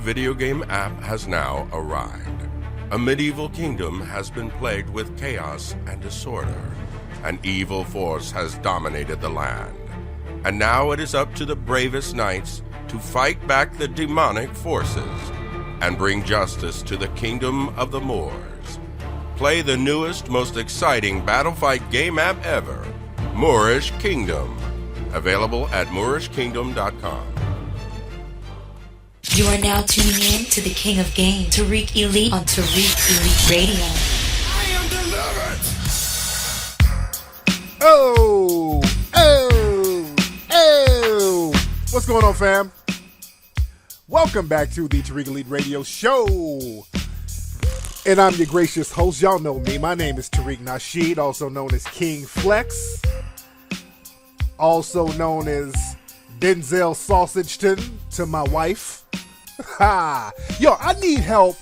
video game app has now arrived. A medieval kingdom has been plagued with chaos and disorder. An evil force has dominated the land. And now it is up to the bravest knights to fight back the demonic forces and bring justice to the kingdom of the Moors. Play the newest, most exciting battle fight game app ever, Moorish Kingdom. Available at moorishkingdom.com. You are now tuning in to the King of Games, Tariq Elite on Tariq Elite Radio. I am delivered! Oh! What's going on, fam? Welcome back to the Tariq Elite Radio Show. And I'm your gracious host. Y'all know me. My name is Tariq Nasheed, also known as King Flex. Also known as Denzel Sausageton to my wife. Yo, I need help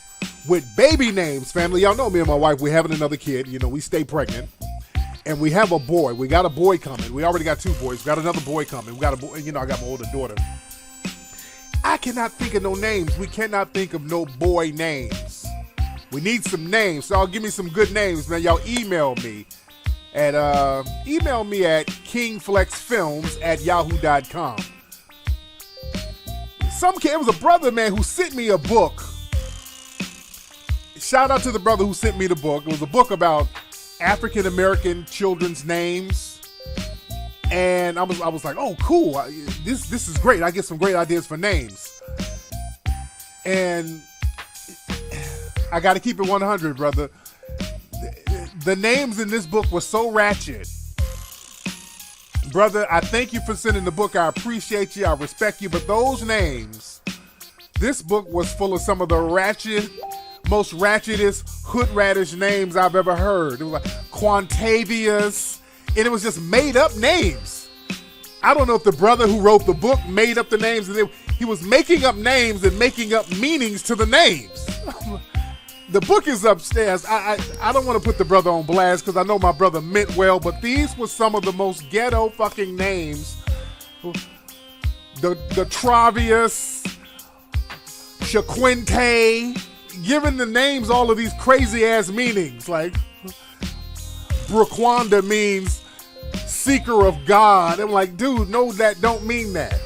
with baby names, family. Y'all know me and my wife, we're having another kid. You know, we stay pregnant. And we have a boy. We got a boy coming. We already got two boys. We got another boy coming. We got a boy. You know, I got my older daughter. I cannot think of no names. We cannot think of no boy names. We need some names. So y'all give me some good names, man. Y'all email me at kingflexfilms@yahoo.com. It was a brother, man, who sent me a book. Shout out to the brother who sent me the book. It was a book about African American children's names, and I was like, oh, cool. This is great. I get some great ideas for names, and I got to keep it 100, brother. The names in this book were so ratchet. Brother, I thank you for sending the book. I appreciate you. I respect you. But those names, this book was full of some of the most ratchetest, hood radish names I've ever heard. It was like Quantavious, and it was just made up names. I don't know if the brother who wrote the book made up the names, and he was making up names and making up meanings to the names. The book is upstairs. I don't want to put the brother on blast because I know my brother meant well, but these were some of the most ghetto fucking names. The Travius, Shaquinte, giving the names all of these crazy ass meanings. Like Brookwanda means seeker of God. I'm like, dude, no, that don't mean that.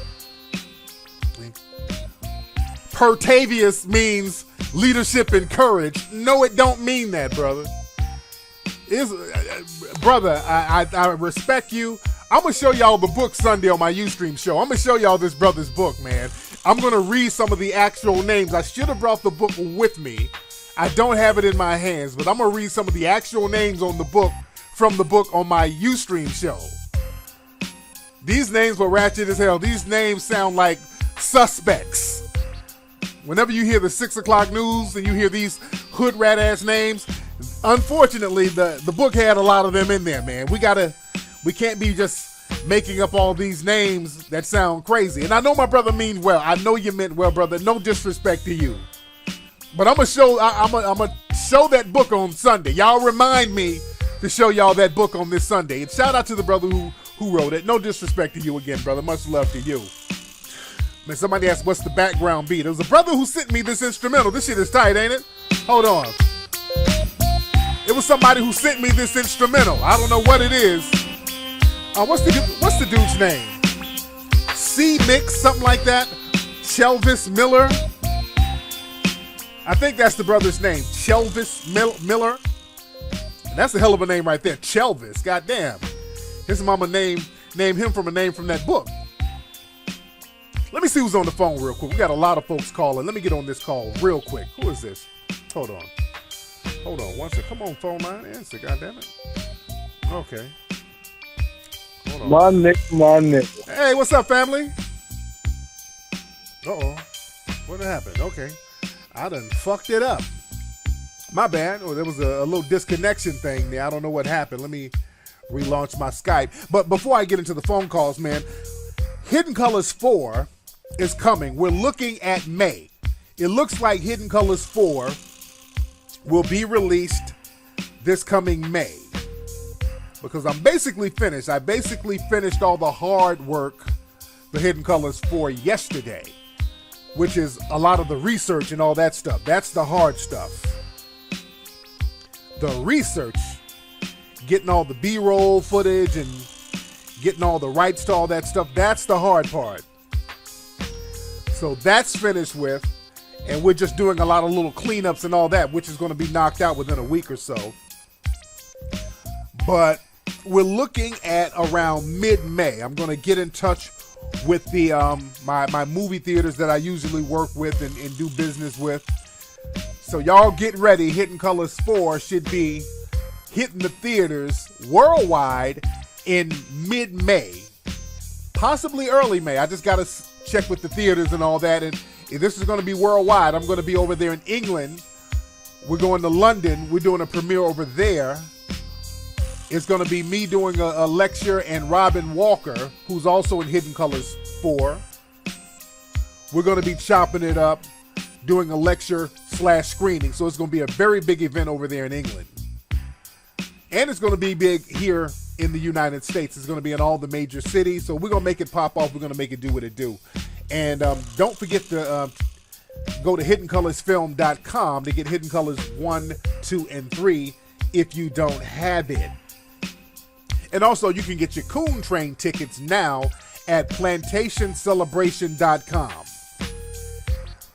Pertavious means leadership and courage. No, it don't mean that, brother. Brother, I respect you. I'm going to show y'all the book Sunday on my Ustream show. I'm going to show y'all this brother's book, man. I'm going to read some of the actual names. I should have brought the book with me. I don't have it in my hands, but I'm going to read some of the actual names on the book from the book on my Ustream show. These names were ratchet as hell. These names sound like suspects. Whenever you hear the 6 o'clock news and you hear these hood rat ass names, unfortunately, the book had a lot of them in there, man. We can't be just making up all these names that sound crazy. And I know my brother means well. I know you meant well, brother. No disrespect to you. But I'm gonna show that book on Sunday. Y'all remind me to show y'all that book on this Sunday. And shout out to the brother who wrote it. No disrespect to you again, brother. Much love to you. Man, somebody asked, what's the background beat? It was a brother who sent me this instrumental. This shit is tight, ain't it? Hold on. It was somebody who sent me this instrumental. I don't know what it is. What's the dude's name? C-Mix, something like that? Chelvis Miller? I think that's the brother's name. Chelvis Miller? That's a hell of a name right there. Chelvis, goddamn. His mama named him from a name from that book. Let me see who's on the phone real quick. We got a lot of folks calling. Let me get on this call real quick. Who is this? Hold on. One second. Come on, phone line. Answer, goddammit. Okay. Hold on. My nigga. Hey, what's up, family? Uh-oh. What happened? Okay. I done fucked it up. My bad. Oh, there was a little disconnection thing there. I don't know what happened. Let me relaunch my Skype. But before I get into the phone calls, man, Hidden Colors 4 is coming. We're looking at May. It looks like Hidden Colors 4 will be released this coming May. Because I'm basically finished. I basically finished all the hard work for Hidden Colors 4 yesterday. which is a lot of the research and all that stuff. That's the hard stuff. The research, getting all the B-roll footage and getting all the rights to all that stuff, that's the hard part. So that's finished with, and we're just doing a lot of little cleanups and all that, which is going to be knocked out within a week or so. But we're looking at around mid-May. I'm going to get in touch with the my movie theaters that I usually work with and do business with. So y'all get ready. Hidden Colors 4 should be hitting the theaters worldwide in mid-May, possibly early May. I just got to check with the theaters and all that. And if this is going to be worldwide, I'm going to be over there in England. We're going to London. We're doing a premiere over there. It's going to be me doing a lecture and Robin Walker, who's also in Hidden Colors 4. We're going to be chopping it up, doing a lecture/screening. So it's going to be a very big event over there in England. And it's going to be big here in the United States. It's going to be in all the major cities. So we're going to make it pop off. We're going to make it do what it do. And don't forget to go to hiddencolorsfilm.com to get Hidden Colors 1, 2, and 3 if you don't have it. And also, you can get your Coon Train tickets now at plantationcelebration.com.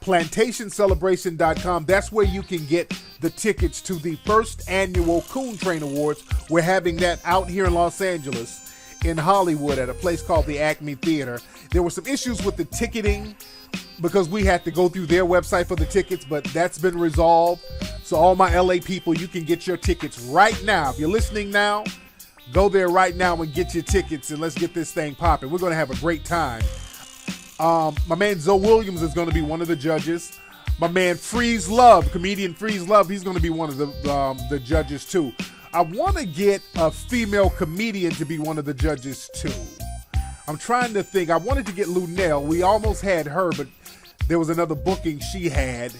Plantationcelebration.com. That's where you can get the tickets to the first annual Coon Train Awards. We're having that out here in Los Angeles, in Hollywood, at a place called the Acme Theater. There were some issues with the ticketing because we had to go through their website for the tickets, but that's been resolved. So all my LA people, you can get your tickets right now. If you're listening now, go there right now and get your tickets, and let's get this thing popping. We're going to have a great time. My man Zoe Williams is going to be one of the judges. My man Freeze Love, comedian Freeze Love, he's going to be one of the judges too. I want to get a female comedian to be one of the judges too. I'm trying to think. I wanted to get Lunel. We almost had her, but there was another booking she had.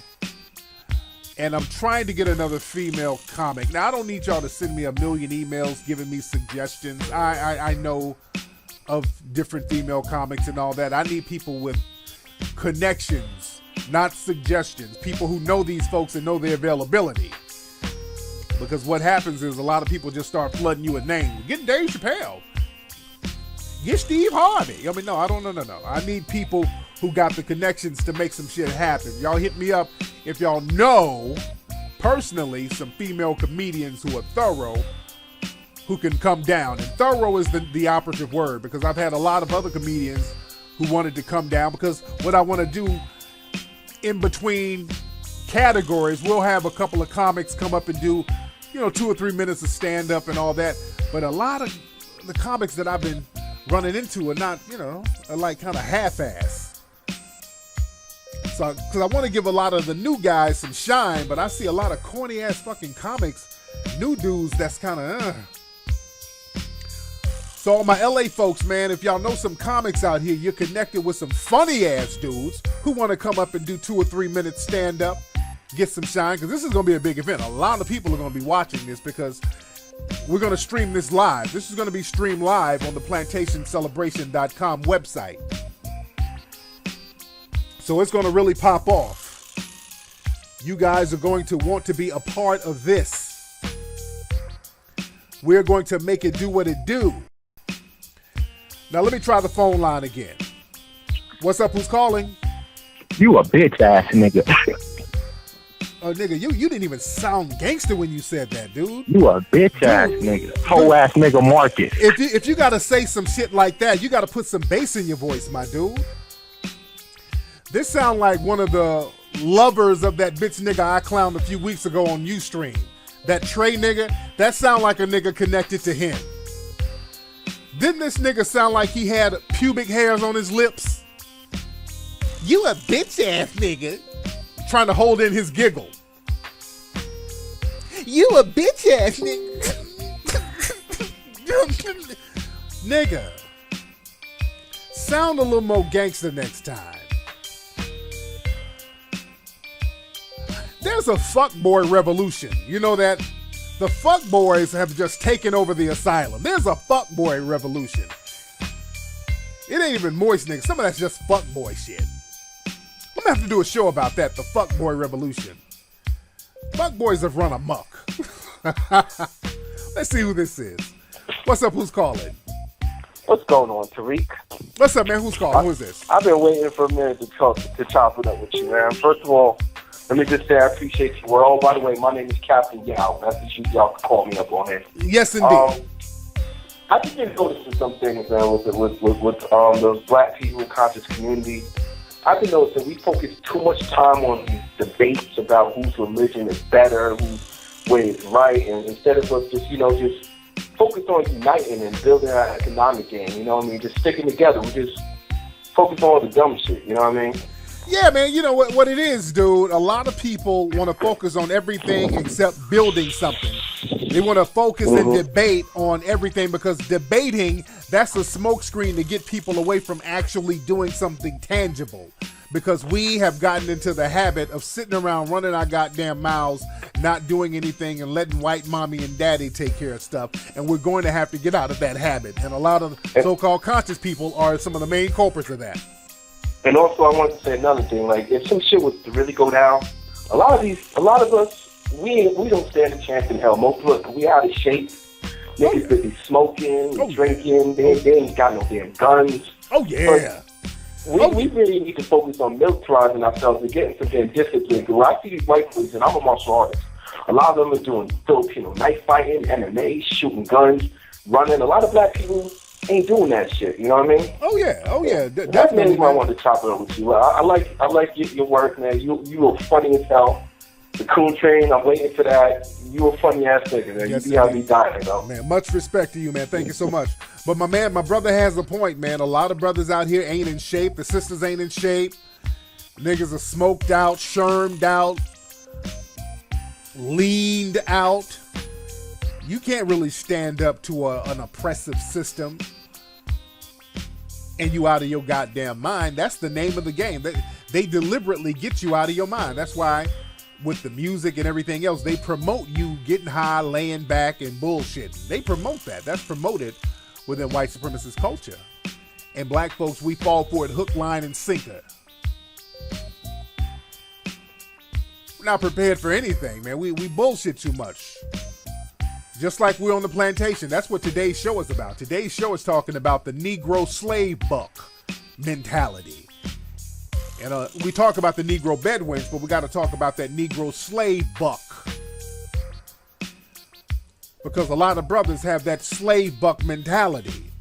And I'm trying to get another female comic. Now, I don't need y'all to send me a million emails giving me suggestions. I know of different female comics and all that. I need people with connections, not suggestions. People who know these folks and know their availability. Because what happens is a lot of people just start flooding you with names. Get Dave Chappelle. Get Steve Harvey. I mean, no. I need people who got the connections to make some shit happen. Y'all hit me up if y'all know personally some female comedians who are thorough, who can come down. And thorough is the operative word, because I've had a lot of other comedians who wanted to come down, because what I want to do in between categories, we'll have a couple of comics come up and do, 2 or 3 minutes of stand-up and all that. But a lot of the comics that I've been running into are not, are like kind of half-ass. So, because I want to give a lot of the new guys some shine, but I see a lot of corny-ass fucking comics, new dudes that's kind of, So all my LA folks, man, if y'all know some comics out here, you're connected with some funny-ass dudes who want to come up and do 2 or 3 minutes stand-up, get some shine, because this is going to be a big event. A lot of people are going to be watching this because we're going to stream this live. This is going to be streamed live on the plantationcelebration.com website. So it's going to really pop off. You guys are going to want to be a part of this. We're going to make it do what it do. Now let me try the phone line again. What's up? Who's calling? You a bitch ass nigga. Oh, nigga, you didn't even sound gangster when you said that, dude. You a bitch ass nigga. Hoe ass nigga Marcus. If you gotta say some shit like that, you gotta put some bass in your voice, my dude. This sound like one of the lovers of that bitch nigga I clowned a few weeks ago on Ustream. That Trey nigga, that sound like a nigga connected to him. Didn't this nigga sound like he had pubic hairs on his lips? You a bitch ass nigga. Trying to hold in his giggle. You a bitch ass nigga. Nigga. Sound a little more gangster next time. There's a fuckboy revolution. You know that? The fuckboys have just taken over the asylum. There's a fuckboy revolution. It ain't even moist, nigga. Some of that's just fuckboy shit. I'm gonna gonna have to do a show about that, the fuckboy revolution. Fuckboys have run amok. Let's see who this is. What's up? Who's calling? What's going on, Tariq? What's up, man? Who's calling? Who's this? I've been waiting for a minute to chop it up with you, man. First of all, let me just say I appreciate you. Oh, by the way, my name is Captain Yao. That's what y'all can call me up on here. Yes, indeed. I just been noticing some things, man, with the black people conscious community. I've been noticing we focus too much time on these debates about whose religion is better, whose way is right, and instead of us just focus on uniting and building our economic game, you know what I mean? Just sticking together. We just focus on the dumb shit, you know what I mean? Yeah, man, you know what it is, dude. A lot of people want to focus on everything except building something. They want to focus and debate on everything because debating, that's a smokescreen to get people away from actually doing something tangible. Because we have gotten into the habit of sitting around running our goddamn mouths, not doing anything and letting white mommy and daddy take care of stuff. And we're going to have to get out of that habit. And a lot of so-called conscious people are some of the main culprits of that. And also, I wanted to say another thing. Like, if some shit was to really go down, a lot of us, we don't stand a chance in hell. Most of us, we out of shape. Niggas could be smoking, drinking. They ain't got no damn guns. Oh, yeah. We really need to focus on militarizing ourselves and getting some damn discipline. Because when I see these white boys, and I'm a martial artist, a lot of them are doing Filipino knife fighting, MMA, shooting guns, running. A lot of black people ain't doing that shit, you know what I mean? Oh yeah, That's the reason I wanted to chop it up with you. I like your work, man. You are funny as hell. The Coon Train, I'm waiting for that. You a funny ass nigga, man. Yes, you be out me dying, though. Man, much respect to you, man. Thank you so much. But my brother has a point, man. A lot of brothers out here ain't in shape. The sisters ain't in shape. Niggas are smoked out, shermed out, leaned out. You can't really stand up to an oppressive system and you out of your goddamn mind. That's the name of the game. They deliberately get you out of your mind. That's why with the music and everything else, they promote you getting high, laying back, and bullshitting. They promote that. That's promoted within white supremacist culture. And black folks, we fall for it hook, line, and sinker. We're not prepared for anything, man. We bullshit too much. Just like we're on the plantation. That's what today's show is about. Today's show is talking about the Negro slave buck mentality. And we talk about the Negro bedouins, but we got to talk about that Negro slave buck. Because a lot of brothers have that slave buck mentality.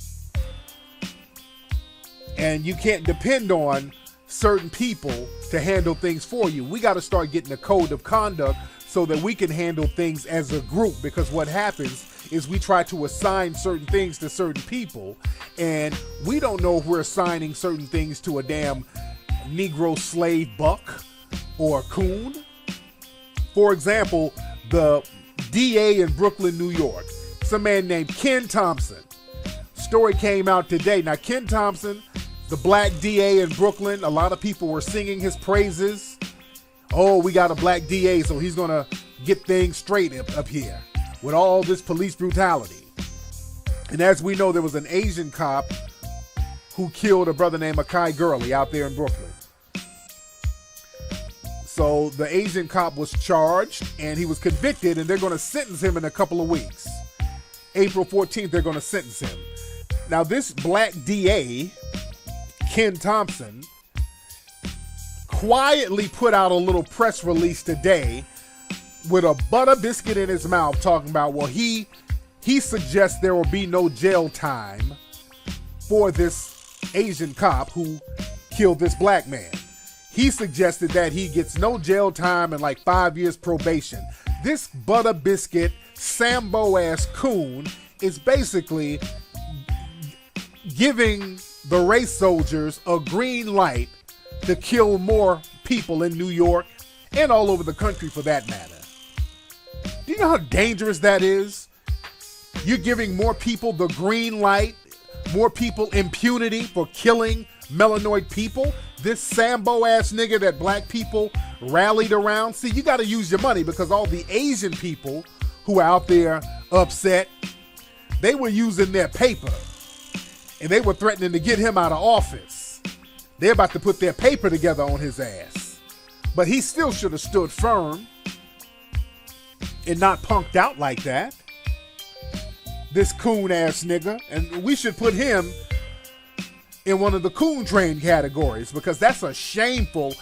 And you can't depend on certain people to handle things for you. We got to start getting a code of conduct so that we can handle things as a group, because what happens is we try to assign certain things to certain people, and we don't know if we're assigning certain things to a damn Negro slave buck or a coon. For example, the DA in Brooklyn, New York, some man named Ken Thompson. Story came out today. Now, Ken Thompson, the black DA in Brooklyn, a lot of people were singing his praises. Oh, we got a black DA, so he's going to get things straight up here with all this police brutality. And as we know, there was an Asian cop who killed a brother named Akai Gurley out there in Brooklyn. So the Asian cop was charged and he was convicted, and they're going to sentence him in a couple of weeks. April 14th, they're going to sentence him. Now, this black DA, Ken Thompson, quietly put out a little press release today with a butter biscuit in his mouth talking about, well, he suggests there will be no jail time for this Asian cop who killed this black man. He suggested that he gets no jail time and like 5 years probation. This butter biscuit Sambo ass coon is basically giving the race soldiers a green light to kill more people in New York and all over the country for that matter. Do you know how dangerous that is? You're giving more people the green light, more people impunity for killing melanoid people. This Sambo ass nigga that black people rallied around. See, you got to use your money, because all the Asian people who are out there upset, they were using their paper and they were threatening to get him out of office. They're about to put their paper together on his ass. But he still should have stood firm and not punked out like that. This coon ass nigga. And we should put him in one of the coon train categories, because that's a shameful,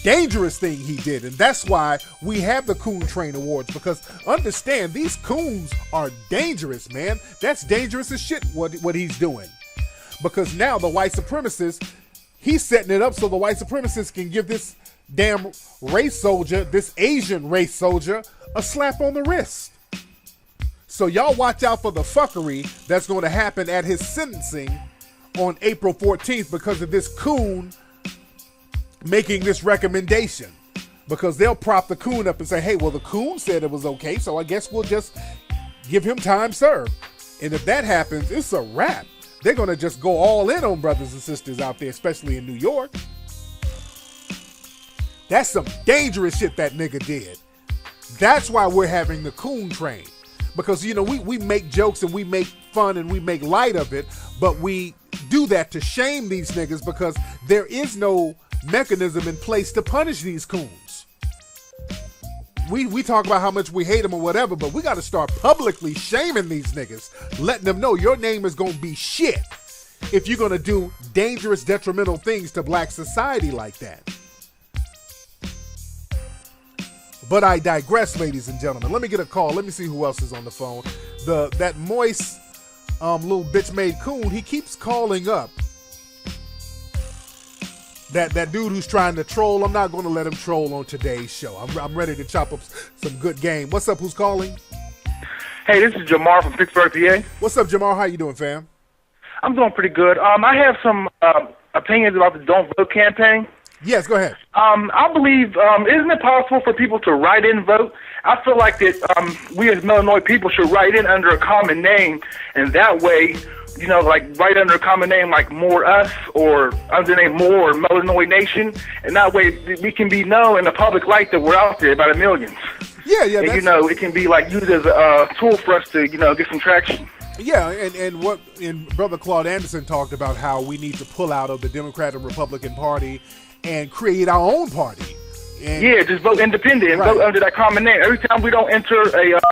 dangerous thing he did. And that's why we have the Coon Train Awards, because understand, these coons are dangerous, man. That's dangerous as shit what he's doing. Because now the white supremacists, he's setting it up so the white supremacists can give this damn race soldier, this Asian race soldier, a slap on the wrist. So y'all watch out for the fuckery that's going to happen at his sentencing on April 14th because of this coon making this recommendation. Because they'll prop the coon up and say, hey, well, the coon said it was okay, so I guess we'll just give him time served. And if that happens, it's a wrap. They're going to just go all in on brothers and sisters out there, especially in New York. That's some dangerous shit that nigga did. That's why we're having the coon train. Because, you know, we make jokes and we make fun and we make light of it, but we do that to shame these niggas because there is no mechanism in place to punish these coons. We talk about how much we hate them or whatever, but we got to start publicly shaming these niggas, letting them know your name is going to be shit if you're going to do dangerous, detrimental things to black society like that. But I digress, ladies and gentlemen. Let me get a call. Let me see who else is on the phone. That moist little bitch made coon, he keeps calling up. That dude who's trying to troll, I'm not going to let him troll on today's show. I'm ready to chop up some good game. What's up? Who's calling? Hey, this is Jamar from Pittsburgh, PA. What's up, Jamar? How you doing, fam? I'm doing pretty good. I have some opinions about the Don't Vote campaign. Yes, go ahead. I believe, isn't it possible for people to write in vote? I feel like that we as Illinois people should write in under a common name, and that way, you know, like write under a common name like More Us or under the name More or Illinois Nation, and that way we can be known in the public light that we're out there by the millions. Yeah. And, you know, it can be like used as a tool for us to, you know, get some traction. Yeah, and Brother Claude Anderson talked about how we need to pull out of the Democrat and Republican Party and create our own party. And yeah, just vote independent and vote under that common name. Every time we don't enter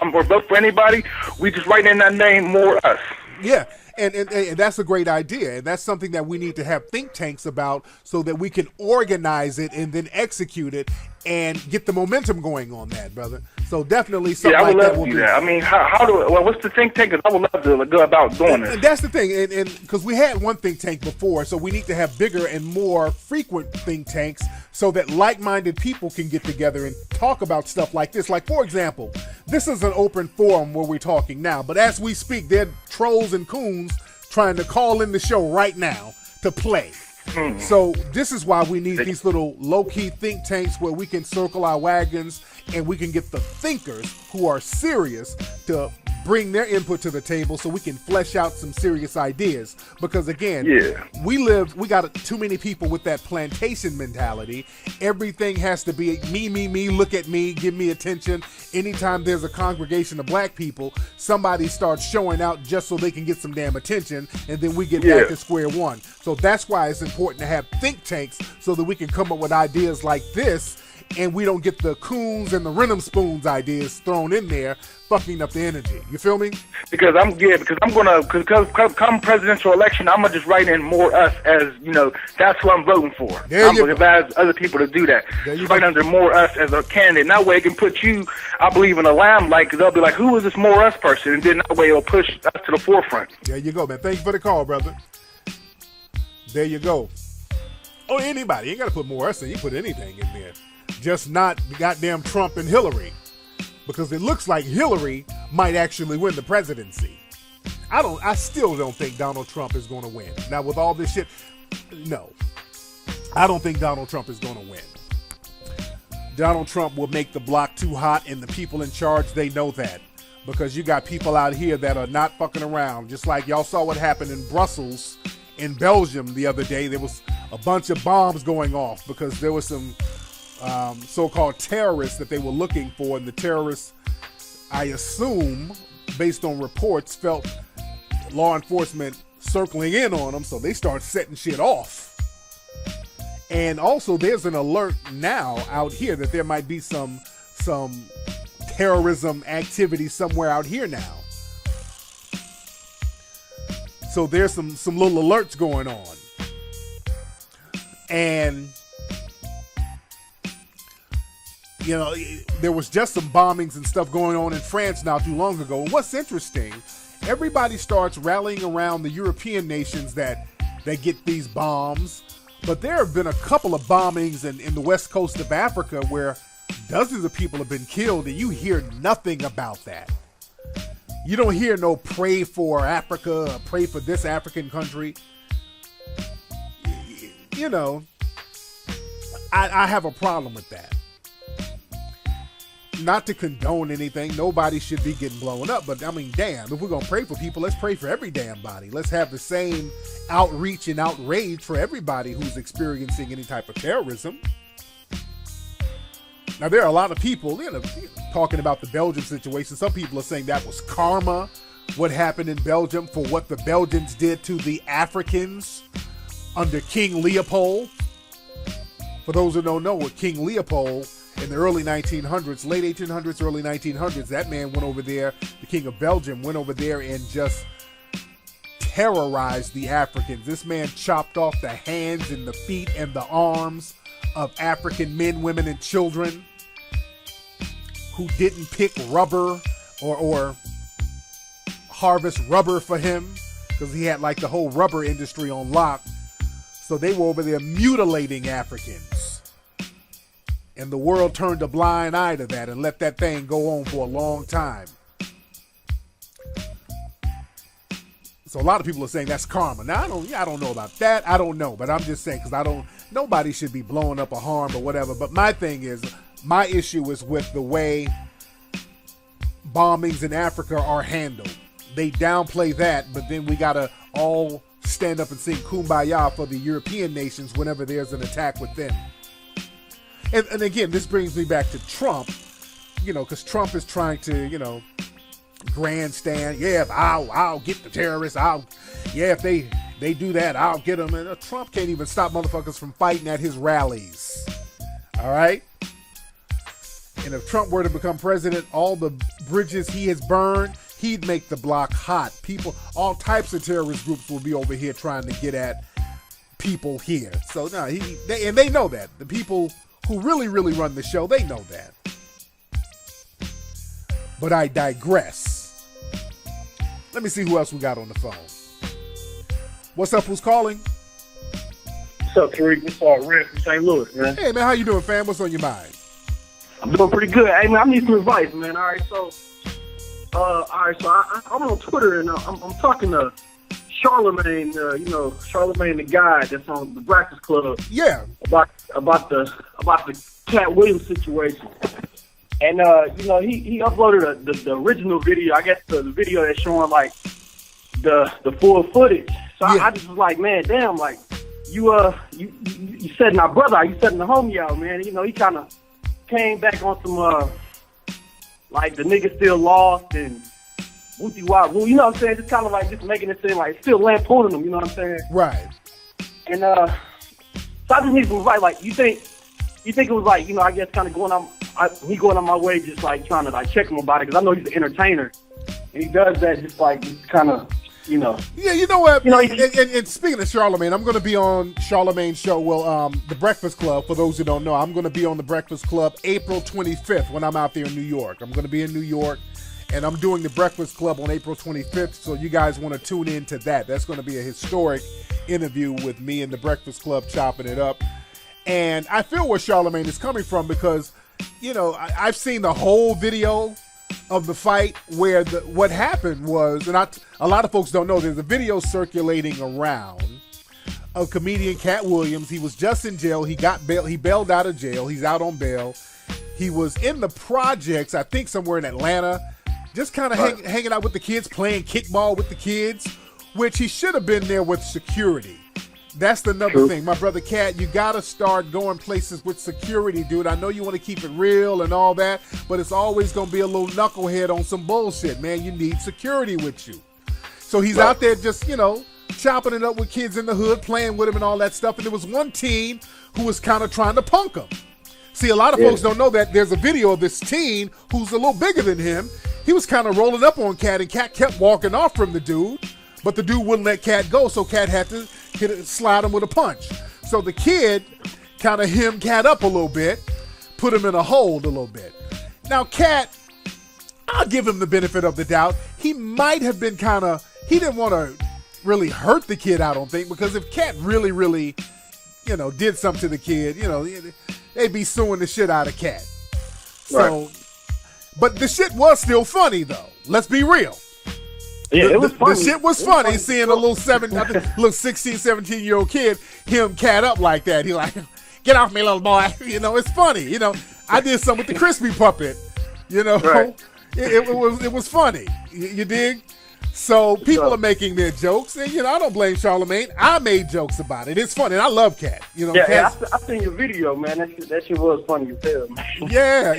or vote for anybody, we just write in that name More Us. Yeah, and that's a great idea, and that's something that we need to have think tanks about so that we can organize it and then execute it and get the momentum going on that, brother. So definitely something like that will be. I mean, what's the think tank? 'Cause I would love to go about doing it. And that's the thing, and because we had one think tank before, so we need to have bigger and more frequent think tanks so that like-minded people can get together and talk about stuff like this. Like, for example, this is an open forum where we're talking now, but as we speak, there are trolls and coons trying to call in the show right now to play. So this is why we need these little low-key think tanks where we can circle our wagons and we can get the thinkers who are serious to bring their input to the table so we can flesh out some serious ideas. Because again, we got too many people with that plantation mentality. Everything has to be me, look at me, give me attention. Anytime there's a congregation of black people, somebody starts showing out just so they can get some damn attention, and then we get back to square one. So that's why it's important to have think tanks so that we can come up with ideas like this, and we don't get the coons and the Renum Spoons ideas thrown in there, fucking up the energy. You feel me? Because come presidential election, I'm gonna just write in More Us as, you know, that's who I'm voting for. I'm gonna advise other people to do that. Write under More Us as a candidate. And that way it can put you, I believe, in a limelight, because they'll be like, who is this More Us person? And then that way it'll push us to the forefront. There you go, man. Thank you for the call, brother. There you go. Oh, anybody. You ain't gotta put More Us in. You put anything in there. Just not goddamn Trump and Hillary, because it looks like Hillary might actually win the presidency. I still don't think Donald Trump is going to win. Now with all this shit, no, I don't think Donald Trump is going to win. Donald Trump will make the block too hot, and the people in charge, they know that, because you got people out here that are not fucking around. Just like y'all saw what happened in Brussels, in Belgium the other day. There was a bunch of bombs going off because there was some so-called terrorists that they were looking for, and the terrorists, I assume, based on reports, felt law enforcement circling in on them, so they start setting shit off. And also, there's an alert now out here that there might be some terrorism activity somewhere out here now. So there's some little alerts going on. And, you know, there was just some bombings and stuff going on in France not too long ago. And what's interesting, everybody starts rallying around the European nations that get these bombs. But there have been a couple of bombings in the west coast of Africa where dozens of people have been killed, and you hear nothing about that. You don't hear no pray for Africa, or pray for this African country. You know, I have a problem with that. Not to condone anything, nobody should be getting blown up, but I mean, damn, if we're going to pray for people, let's pray for every damn body. Let's have the same outreach and outrage for everybody who's experiencing any type of terrorism. Now, there are a lot of people, you know, talking about the Belgium situation. Some people are saying that was karma, what happened in Belgium for what the Belgians did to the Africans under King Leopold. For those who don't know, what King Leopold in the early 1900s, late 1800s, early 1900s, that man went over there, the King of Belgium went over there and just terrorized the Africans. This man chopped off the hands and the feet and the arms of African men, women, and children who didn't pick rubber or harvest rubber for him, because he had like the whole rubber industry on lock. So they were over there mutilating Africans. And the world turned a blind eye to that and let that thing go on for a long time. So a lot of people are saying that's karma. Now, I don't know about that. I don't know. But I'm just saying, because nobody should be blowing up a harm or whatever. But my thing is, my issue is with the way bombings in Africa are handled. They downplay that, but then we got to all stand up and sing Kumbaya for the European nations whenever there's an attack with them. And again, this brings me back to Trump, you know, because Trump is trying to, you know, grandstand. Yeah, I'll get the terrorists. If they do that, I'll get them. And Trump can't even stop motherfuckers from fighting at his rallies. All right? And if Trump were to become president, all the bridges he has burned, he'd make the block hot. People, all types of terrorist groups will be over here trying to get at people here. So, no, they know that. The people who really, really run the show, they know that. But I digress. Let me see who else we got on the phone. What's up? Who's calling? What's up, Tariq? This is Red from St. Louis, man. Hey, man, how you doing, fam? What's on your mind? I'm doing pretty good. Hey, man, I need some advice, man. All right, so I'm on Twitter, and I'm talking to Charlemagne, Charlemagne the guy that's on the Breakfast Club. Yeah. About the Cat Williams situation. And he uploaded the original video. I guess the video that's showing like the full footage. So yeah. I just was like, man, damn, like you setting our brother out, you setting the homie out, man. You know, he kind of came back on some like the nigga still lost and whoopty wop. Well, you know what I'm saying? Just kind of like just making it seem like still lampooning them. You know what I'm saying? Right. And so I just need some advice. Like, you think it was like, you know, I guess kind of going on my way, just like trying to like check him about it, because I know he's an entertainer, and he does that just kind of, you know. Yeah, you know what? You know, and speaking of Charlemagne, I'm going to be on Charlemagne's show. Well, the Breakfast Club. For those who don't know, I'm going to be on the Breakfast Club April 25th when I'm out there in New York. I'm going to be in New York, and I'm doing the Breakfast Club on April 25th. So you guys want to tune in to that. That's going to be a historic interview with me and the Breakfast Club chopping it up. And I feel where Charlemagne is coming from, because, you know, I've seen the whole video of the fight where what happened was, and a lot of folks don't know, there's a video circulating around of comedian Cat Williams. He was just in jail. He got bail. He bailed out of jail. He's out on bail. He was in the projects, I think somewhere in Atlanta, just kind of hanging out with the kids, playing kickball with the kids, which he should have been there with security. That's another thing. My brother Cat, you got to start going places with security, dude. I know you want to keep it real and all that, but it's always going to be a little knucklehead on some bullshit, man. You need security with you. So he's out there just, you know, chopping it up with kids in the hood, playing with them and all that stuff. And there was one teen who was kind of trying to punk him. See, a lot of folks don't know that there's a video of this teen who's a little bigger than him. He was kind of rolling up on Cat, and Cat kept walking off from the dude, but the dude wouldn't let Cat go, so Cat had to slide him with a punch. So the kid kind of hemmed Cat up a little bit, put him in a hold a little bit. Now, Cat, I'll give him the benefit of the doubt. He might have been he didn't want to really hurt the kid, I don't think, because if Cat really, really, did something to the kid, they'd be suing the shit out of Cat. So, right. But the shit was still funny, though. Let's be real. Yeah, it was funny. The shit was funny seeing a little 16, 17-year-old kid hem Cat up like that. He like, get off me, little boy. It's funny. I did something with the crispy puppet. Right. It was funny. You dig? So people are making their jokes, and I don't blame Charlamagne. I made jokes about it. It's funny, and I love Cat. I seen your video, man. That shit was funny as hell, man. Yeah.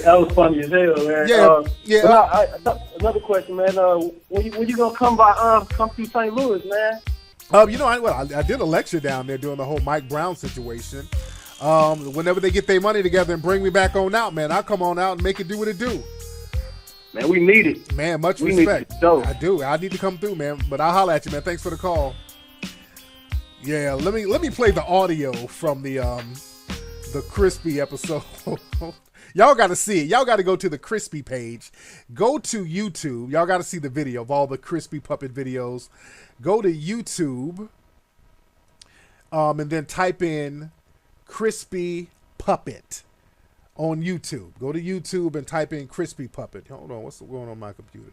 That was funny as hell, man. Yeah. Another question, man. When you gonna come through St. Louis, man? I did a lecture down there during the whole Mike Brown situation. Whenever they get their money together and bring me back on out, man, I'll come on out and make it do what it do. Man, we need it. Man, much respect. I do. I need to come through, man. But I'll holler at you, man. Thanks for the call. Yeah, let me play the audio from the Crispy episode. Y'all got to see it. Y'all got to go to the Crispy page. Go to YouTube. Y'all got to see the video of all the Crispy Puppet videos. Go to YouTube, and then type in Crispy Puppet on YouTube. Go to YouTube and type in Crispy Puppet. Hold on, what's going on my computer?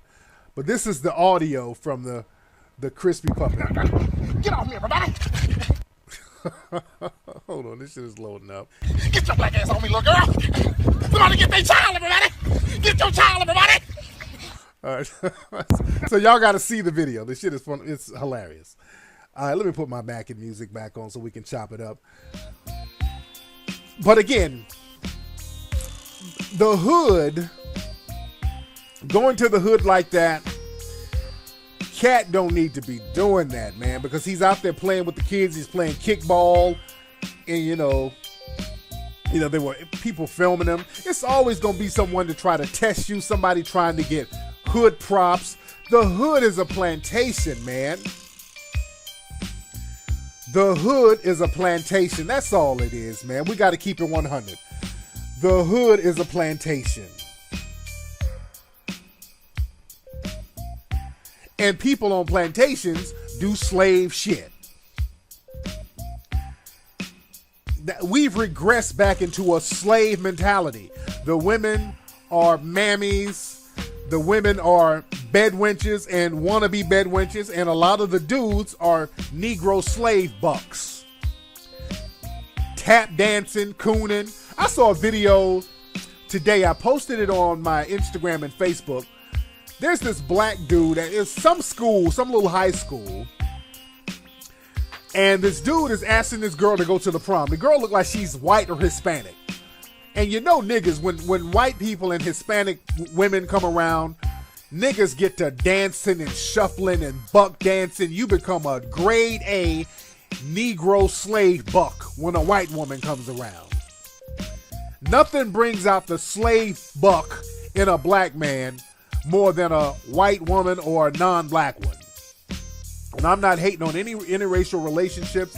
But this is the audio from the Crispy Puppet. Get off me, everybody! Hold on, this shit is loading up. Get your black ass on me, little girl! Somebody get their child, everybody! Get your child, everybody! All right. So y'all got to see the video. This shit is fun. It's hilarious. All right, let me put my backing music back on so we can chop it up. But again, the hood, going to the hood like that, Cat don't need to be doing that, man, because he's out there playing with the kids. He's playing kickball, and there were people filming him. It's always going to be someone to try to test you, somebody trying to get hood props. The hood is a plantation, man. The hood is a plantation. That's all it is, man. We got to keep it 100. The hood is a plantation. And people on plantations do slave shit. We've regressed back into a slave mentality. The women are mammies. The women are bed wenches and wannabe bed wenches. And a lot of the dudes are Negro slave bucks. Tap dancing, cooning. I saw a video today. I posted it on my Instagram and Facebook. There's this black dude at some school, some little high school. And this dude is asking this girl to go to the prom. The girl looked like she's white or Hispanic. And niggas, when white people and Hispanic women come around, niggas get to dancing and shuffling and buck dancing. You become a grade A Negro slave buck when a white woman comes around. Nothing brings out the slave buck in a black man more than a white woman or a non-black one. And I'm not hating on any interracial relationships.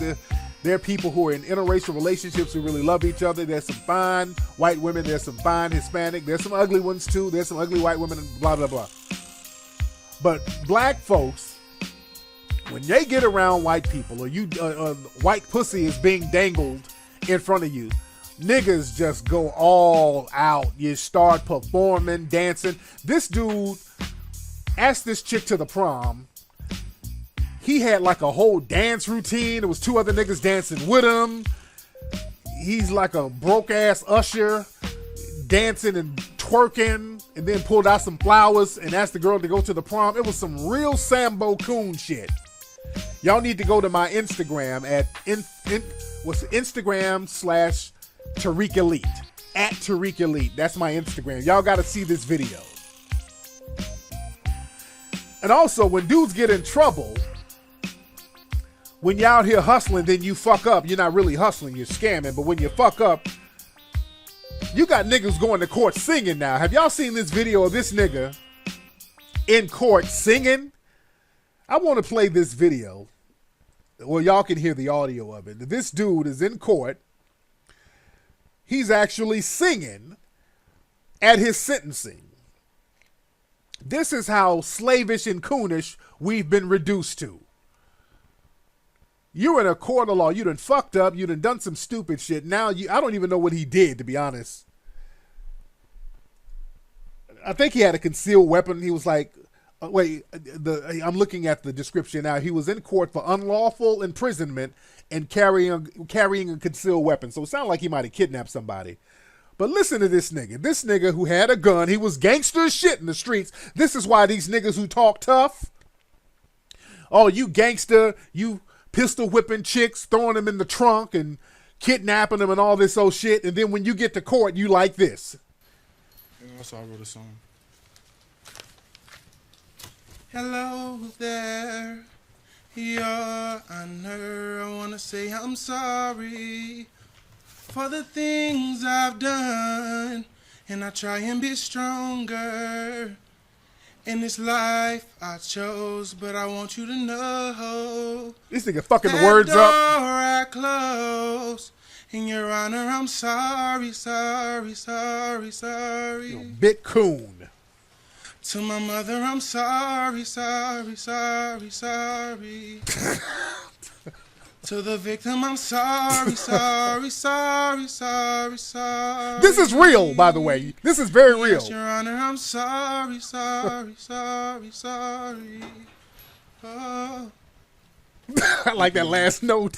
There are people who are in interracial relationships who really love each other. There's some fine white women. There's some fine Hispanic. There's some ugly ones too. There's some ugly white women and blah, blah, blah. But black folks, when they get around white people or white pussy is being dangled in front of you, niggas just go all out. You start performing, dancing. This dude asked this chick to the prom. He had like a whole dance routine. There was 2 other niggas dancing with him. He's like a broke ass usher, dancing and twerking, and then pulled out some flowers and asked the girl to go to the prom. It was some real Sambo Coon shit. Y'all need to go to my Instagram at Instagram/Tariq Elite. At Tariq Elite. That's my Instagram. Y'all got to see this video. And also, when dudes get in trouble, when you're out here hustling, then you fuck up. You're not really hustling, you're scamming. But when you fuck up, you got niggas going to court singing now. Have y'all seen this video of this nigga in court singing? I want to play this video. Well, y'all can hear the audio of it. This dude is in court. He's actually singing at his sentencing. This is how slavish and coonish we've been reduced to. You're in a court of law. You done fucked up. You done some stupid shit. Now I don't even know what he did, to be honest. I think he had a concealed weapon. He was like, I'm looking at the description now. He was in court for unlawful imprisonment and carrying a concealed weapon. So it sounded like he might have kidnapped somebody. But listen to this nigga. This nigga who had a gun, he was gangster as shit in the streets. This is why these niggas who talk tough, oh, you gangster, you pistol whipping chicks, throwing them in the trunk and kidnapping them and all this old shit. And then when you get to court, you like this. And also I wrote a song. Hello there, Your Honor, I wanna say I'm sorry for the things I've done, and I try and be stronger in this life I chose, but I want you to know this nigga fucking the words up. I close. In Your Honor, I'm sorry, sorry, sorry, sorry. You bit coon. To my mother, I'm sorry, sorry, sorry, sorry. To the victim, I'm sorry, sorry, sorry, sorry, sorry. This is real, by the way. This is very real. Yes, Your Honor, I'm sorry, sorry, sorry, sorry. Oh. I like that last note.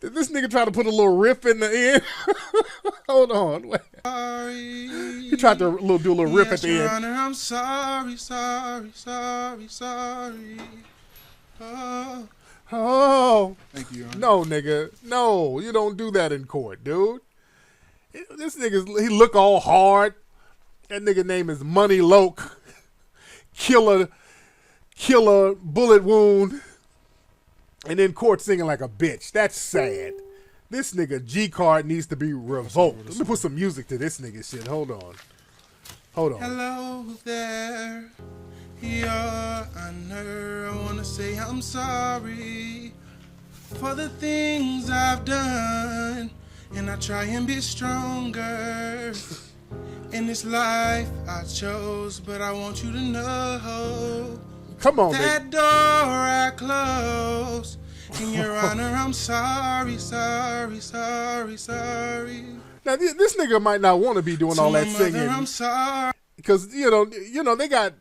Did this nigga try to put a little riff in the end? Hold on. Wait. He tried to do a little riff at the Your end. Honor, I'm sorry, sorry, sorry, sorry. Oh. Oh. Thank you, Your Honor. No, nigga. No, you don't do that in court, dude. This nigga, he look all hard. That nigga name is Money Loke. Killer, bullet wound. And in court singing like a bitch. That's sad. This nigga G-Card needs to be revoked. Let me put some music to this nigga shit. Hold on. Hello there, Your Honor, I wanna say I'm sorry for the things I've done, and I try and be stronger in this life I chose, but I want you to know, come on, that door I close. In Your Honor, I'm sorry, sorry, sorry, sorry. Now this nigga might not want to be doing all that singing. I'm sorry. Because you know they got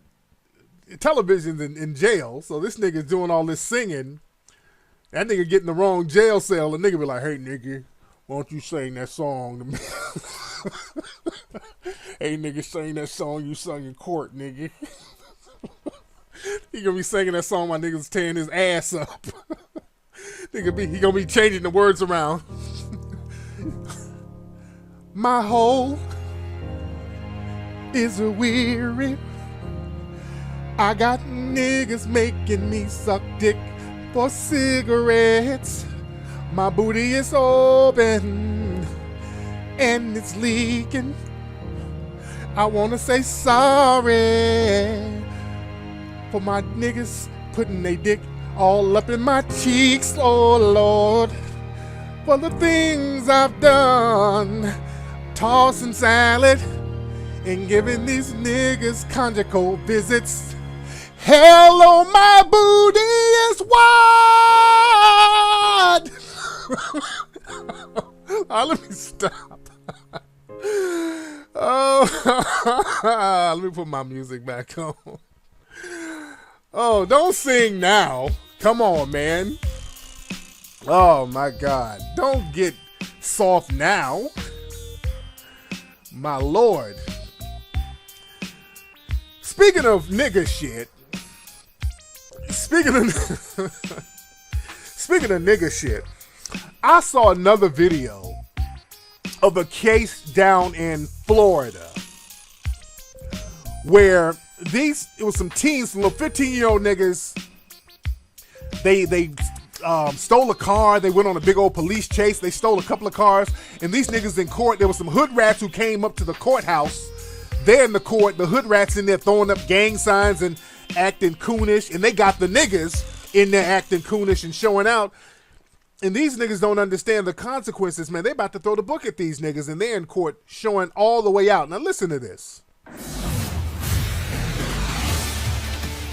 televisions in jail, so this nigga's doing all this singing. That nigga get in the wrong jail cell, and nigga be like, "Hey nigga, why don't you sing that song to me?" Hey nigga, sing that song you sung in court, nigga. He gonna be singing that song while niggas tearing his ass up. He gonna be changing the words around. My hoe is a weary. I got niggas making me suck dick for cigarettes. My booty is open and it's leaking. I wanna say sorry for my niggas putting they dick all up in my cheeks, oh Lord, for the things I've done, tossing salad and giving these niggas conjugal visits. Hello, my booty is wide. Oh, let me stop. Oh, let me put my music back on. Oh, don't sing now. Come on, man. Oh, my God. Don't get soft now. My Lord. Speaking of nigga shit. Speaking of nigga shit. I saw another video of a case down in Florida where it was some teens, some little 15-year-old niggas They stole a car. They went on a big old police chase. They stole a couple of cars. And these niggas in court, there was some hood rats who came up to the courthouse. They're in the court. The hood rats in there throwing up gang signs and acting coonish. And they got the niggas in there acting coonish and showing out. And these niggas don't understand the consequences, man. They about to throw the book at these niggas. And they're in court showing all the way out. Now listen to this.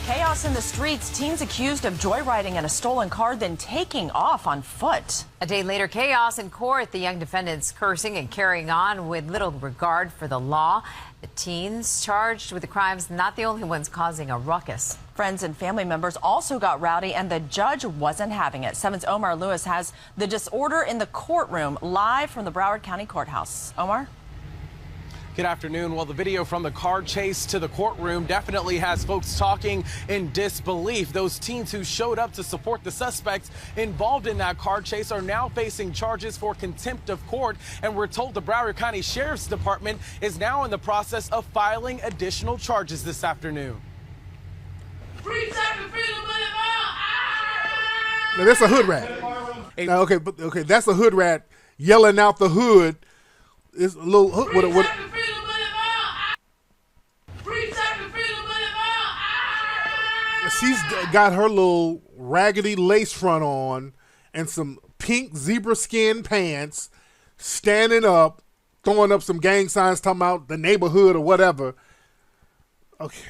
Chaos in the streets. Teens accused of joyriding in a stolen car, then taking off on foot. A day later, chaos in court. The young defendants cursing and carrying on with little regard for the law. The teens charged with the crimes, not the only ones causing a ruckus. Friends and family members also got rowdy, and the judge wasn't having it. 7's Omar Lewis has the disorder in the courtroom live from the Broward County Courthouse. Omar? Good afternoon. Well, the video from the car chase to the courtroom definitely has folks talking in disbelief. Those teens who showed up to support the suspects involved in that car chase are now facing charges for contempt of court. And we're told the Broward County Sheriff's Department is now in the process of filing additional charges this afternoon. Now, that's a hood rat. Now, okay, that's a hood rat yelling out the hood. It's a little hood with a she's got her little raggedy lace front on and some pink zebra skin pants, standing up, throwing up some gang signs talking about the neighborhood or whatever. Okay.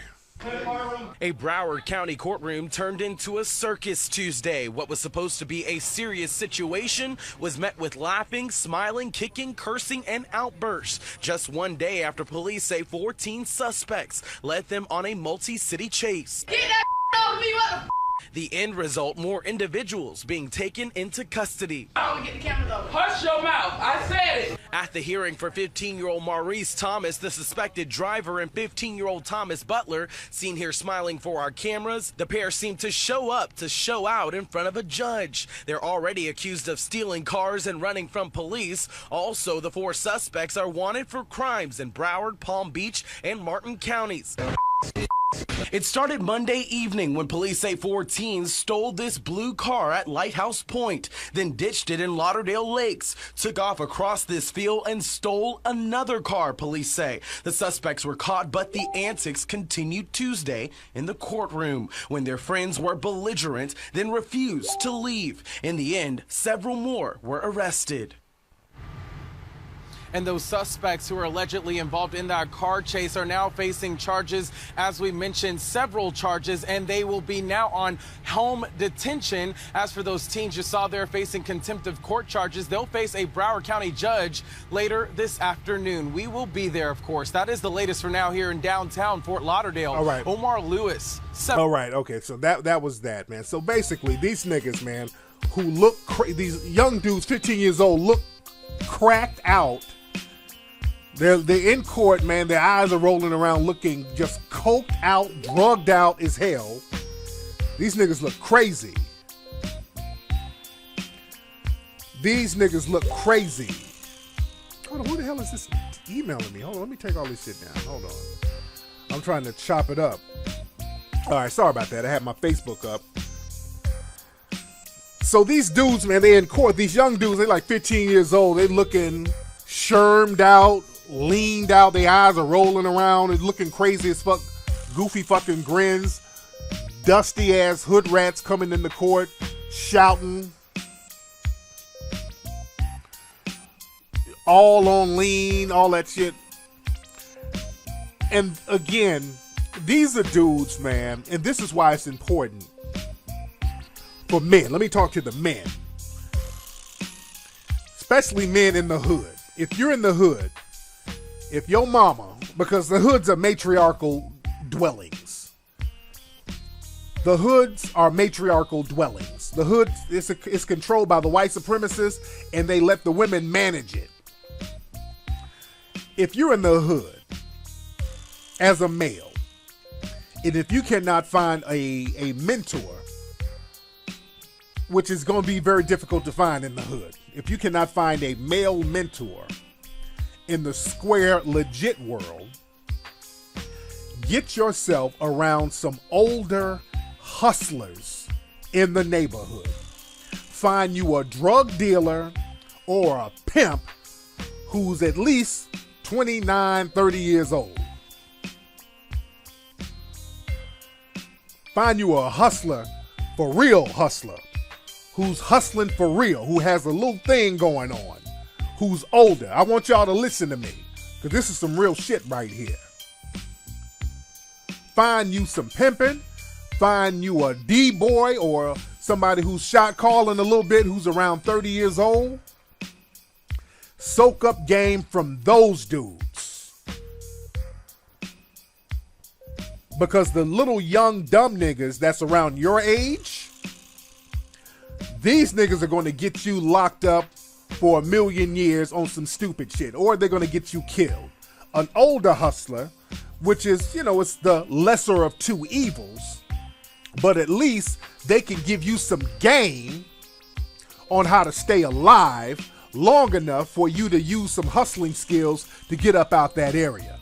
A Broward County courtroom turned into a circus Tuesday. What was supposed to be a serious situation was met with laughing, smiling, kicking, cursing, and outbursts. Just one day after police say 14 suspects led them on a multi-city chase. Get that off me, what the The end result, more individuals being taken into custody. Oh, get the cameras over. Hush your mouth. I said it. At the hearing for 15-year-old Maurice Thomas, the suspected driver, and 15-year-old Thomas Butler, seen here smiling for our cameras, the pair seem to show up to show out in front of a judge. They're already accused of stealing cars and running from police. Also, the 4 suspects are wanted for crimes in Broward, Palm Beach, and Martin counties. It started Monday evening when police say 4 teens stole this blue car at Lighthouse Point, then ditched it in Lauderdale Lakes, took off across this field and stole another car, police say. The suspects were caught, but the antics continued Tuesday in the courtroom when their friends were belligerent, then refused to leave. In the end, several more were arrested. And those suspects who are allegedly involved in that car chase are now facing charges, as we mentioned, several charges, and they will be now on home detention. As for those teens you saw there facing contempt of court charges, they'll face a Broward County judge later this afternoon. We will be there, of course. That is the latest for now here in downtown Fort Lauderdale. All right. Omar Lewis. All right, okay, so that was that, man. So basically, these niggas, man, who look these young dudes, 15 years old, look cracked out. They're in court, man. Their eyes are rolling around looking just coked out, drugged out as hell. These niggas look crazy. These niggas look crazy. Hold on, who the hell is this emailing me? Hold on, let me take all this shit down. Hold on. I'm trying to chop it up. All right, sorry about that. I had my Facebook up. So these dudes, man, they're in court. These young dudes, they're like 15 years old. They're looking shermed out, leaned out, their eyes are rolling around and looking crazy as fuck, goofy fucking grins, dusty ass hood rats coming into court, shouting, all on lean, all that shit. And again, these are dudes, man, and this is why it's important for men. Let me talk to the men, especially men in the hood. If you're in the hood, if your mama, because the hoods are matriarchal dwellings. The hoods are matriarchal dwellings. The hood is controlled by the white supremacists, and they let the women manage it. If you're in the hood as a male, and if you cannot find a mentor, which is going to be very difficult to find in the hood, if you cannot find a male mentor in the square, legit world, get yourself around some older hustlers in the neighborhood. Find you a drug dealer or a pimp who's at least 29, 30 years old. Find you a hustler, for real hustler, who's hustling for real, who has a little thing going on, who's older. I want y'all to listen to me, because this is some real shit right here. Find you some pimping. Find you a D-boy or somebody who's shot calling a little bit, who's around 30 years old. Soak up game from those dudes. Because the little young dumb niggas that's around your age, these niggas are going to get you locked up for 1,000,000 years on some stupid shit, or they're going to get you killed. An older hustler, which is, it's the lesser of two evils, but at least they can give you some game on how to stay alive long enough for you to use some hustling skills to get up out that area.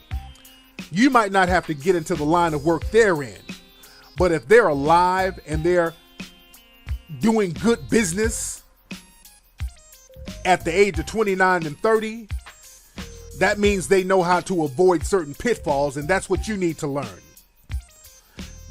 You might not have to get into the line of work they're in, but if they're alive and they're doing good business at the age of 29 and 30, that means they know how to avoid certain pitfalls, and that's what you need to learn.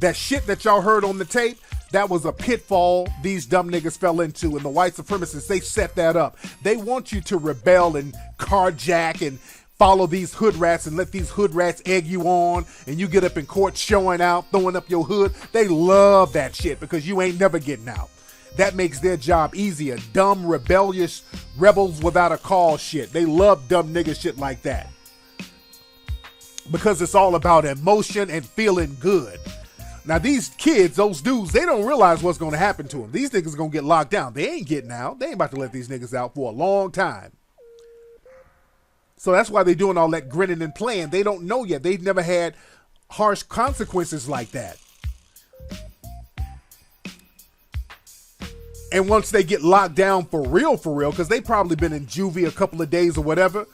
That shit that y'all heard on the tape, that was a pitfall these dumb niggas fell into, and the white supremacists, they set that up. They want you to rebel and carjack and follow these hood rats and let these hood rats egg you on, and you get up in court showing out, throwing up your hood. They love that shit because you ain't never getting out. That makes their job easier. Dumb, rebellious, rebels without a cause shit. They love dumb nigga shit like that. Because it's all about emotion and feeling good. Now these kids, those dudes, they don't realize what's going to happen to them. These niggas are going to get locked down. They ain't getting out. They ain't about to let these niggas out for a long time. So that's why they're doing all that grinning and playing. They don't know yet. They've never had harsh consequences like that. And once they get locked down for real, because they probably been in juvie a couple of days or whatever,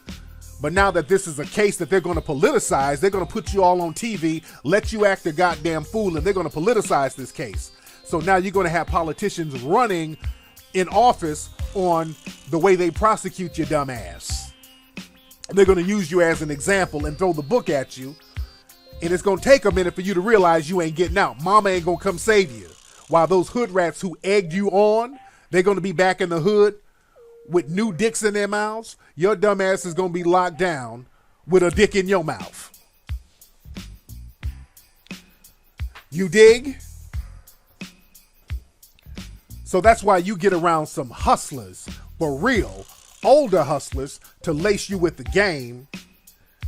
but now that this is a case that they're going to politicize, they're going to put you all on TV, let you act a goddamn fool, and they're going to politicize this case. So now you're going to have politicians running in office on the way they prosecute your dumb ass. They're going to use you as an example and throw the book at you, and it's going to take a minute for you to realize you ain't getting out. Mama ain't going to come save you. While those hood rats who egged you on, they're going to be back in the hood with new dicks in their mouths. Your dumb ass is going to be locked down with a dick in your mouth. You dig? So that's why you get around some hustlers, for real, older hustlers, to lace you with the game,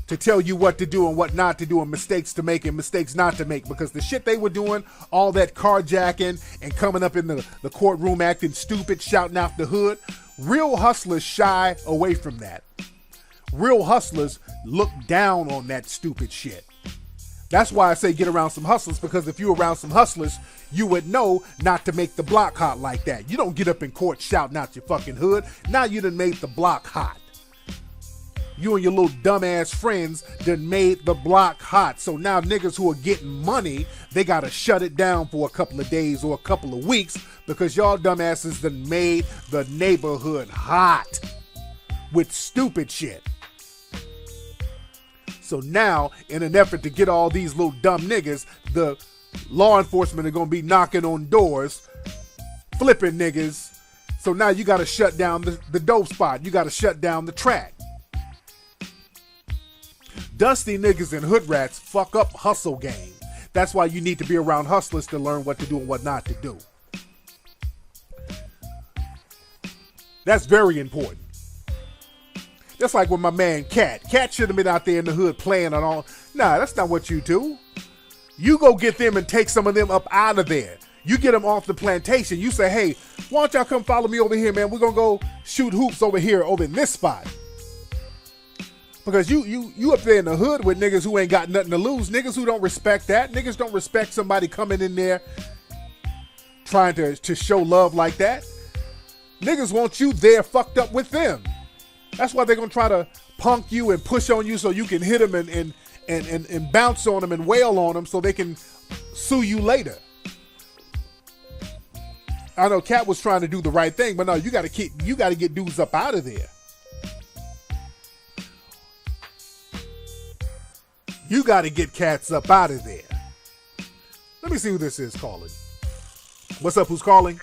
to tell you what to do and what not to do, and mistakes to make and mistakes not to make. Because the shit they were doing, all that carjacking and coming up in the courtroom acting stupid, shouting out the hood, real hustlers shy away from that. Real hustlers look down on that stupid shit. That's why I say get around some hustlers, because if you're around some hustlers, you would know not to make the block hot like that. You don't get up in court shouting out your fucking hood. Now you done made the block hot. You and your little dumbass friends done made the block hot. So now niggas who are getting money, they gotta shut it down for a couple of days or a couple of weeks because y'all dumbasses done made the neighborhood hot with stupid shit. So now, in an effort to get all these little dumb niggas, the law enforcement are gonna be knocking on doors, flipping niggas. So now you gotta shut down the dope spot. You gotta shut down the track. Dusty niggas and hood rats fuck up hustle game. That's why you need to be around hustlers to learn what to do and what not to do. That's very important. That's like with my man Cat. Cat should have been out there in the hood playing and all. Nah, that's not what you do. You go get them and take some of them up out of there. You get them off the plantation. You say, hey, why don't y'all come follow me over here, man? We're going to go shoot hoops over here, over in this spot. Because you up there in the hood with niggas who ain't got nothing to lose. Niggas who don't respect that. Niggas don't respect somebody coming in there trying to show love like that. Niggas want you there fucked up with them. That's why they're going to try to punk you and push on you so you can hit them and bounce on them and wail on them so they can sue you later. I know Cat was trying to do the right thing, but no, you got to get dudes up out of there. You got to get cats up out of there. Let me see who this is calling. What's up? Who's calling?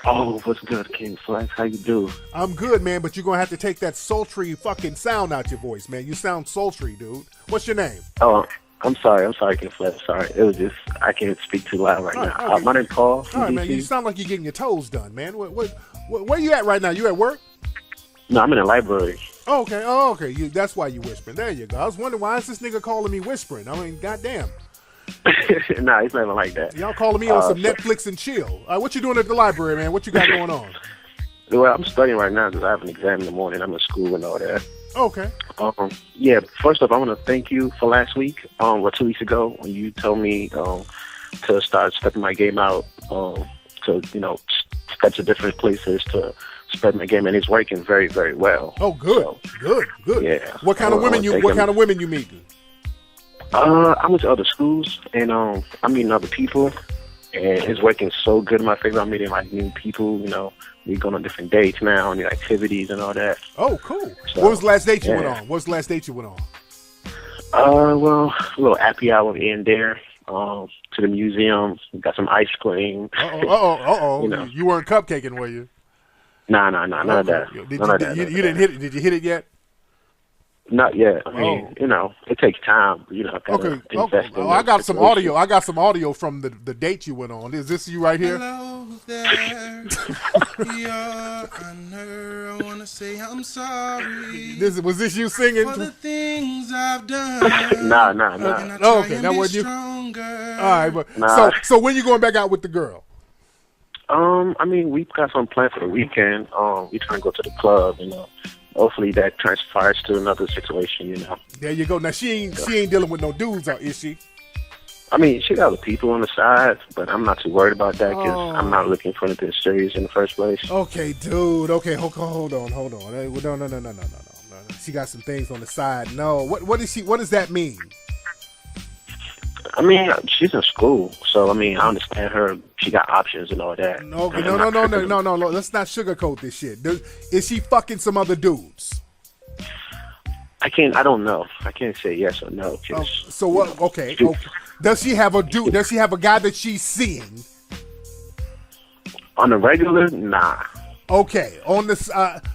Oh, what's good, King Flex? How you do? I'm good, man, but you're going to have to take that sultry fucking sound out your voice, man. You sound sultry, dude. What's your name? Oh, I'm sorry, King Flex. Sorry. It was just, I can't speak too loud right now. Okay. My name's Paul. All right, man. You sound like you're getting your toes done, man. Where you at right now? You at work? No, I'm in the library. Oh, okay. That's why you whispering. There you go. I was wondering, why is this nigga calling me whispering? I mean, goddamn. Nah, it's nothing like that. Y'all calling me on some Netflix and chill. What you doing at the library, man? What you got going on? Well, I'm studying right now because I have an exam in the morning. I'm in school and all that. Okay. Yeah, first off, I want to thank you for last week, or 2 weeks ago, when you told me to start stepping my game out, to, step to different places to spread my game, and it's working very, very well. Oh, good. So, good. Yeah. What kind of women you meeting? I went to other schools, and I'm meeting other people, and it's working so good in my favor. I'm meeting like new people, we going on different dates now, and the activities and all that. Oh, cool. So, what was the last date you went on? Well, a little happy hour in there, to the museum, got some ice cream. You weren't cupcaking, were you? Nah, none of that. You didn't hit it? Did you hit it yet? Not yet. I mean, it takes time. Okay. I got some audio. I got some audio from the date you went on. Is this you right here? Hello there, Your Honor. I wanna say I'm sorry. Was this you singing? For the things I've done. Nah. Okay, that wasn't you. Stronger. All right, but so when you going back out with the girl? I mean, we got some plans for the weekend. We trying to go to the club, Hopefully that transpires to another situation, There you go. Now she ain't dealing with no dudes, is she? I mean, she got other people on the side, but I'm not too worried about that because I'm not looking for anything serious in the first place. Okay, dude. Okay, hold on. No. She got some things on the side. No, what does that mean? I mean, she's in school, so I mean, I understand her. She got options and all that. No. Let's not sugarcoat this shit. Is she fucking some other dudes? I don't know. I can't say yes or no. So what? Okay. Does she have a dude? Does she have a guy that she's seeing? On the regular, nah. Okay. On this,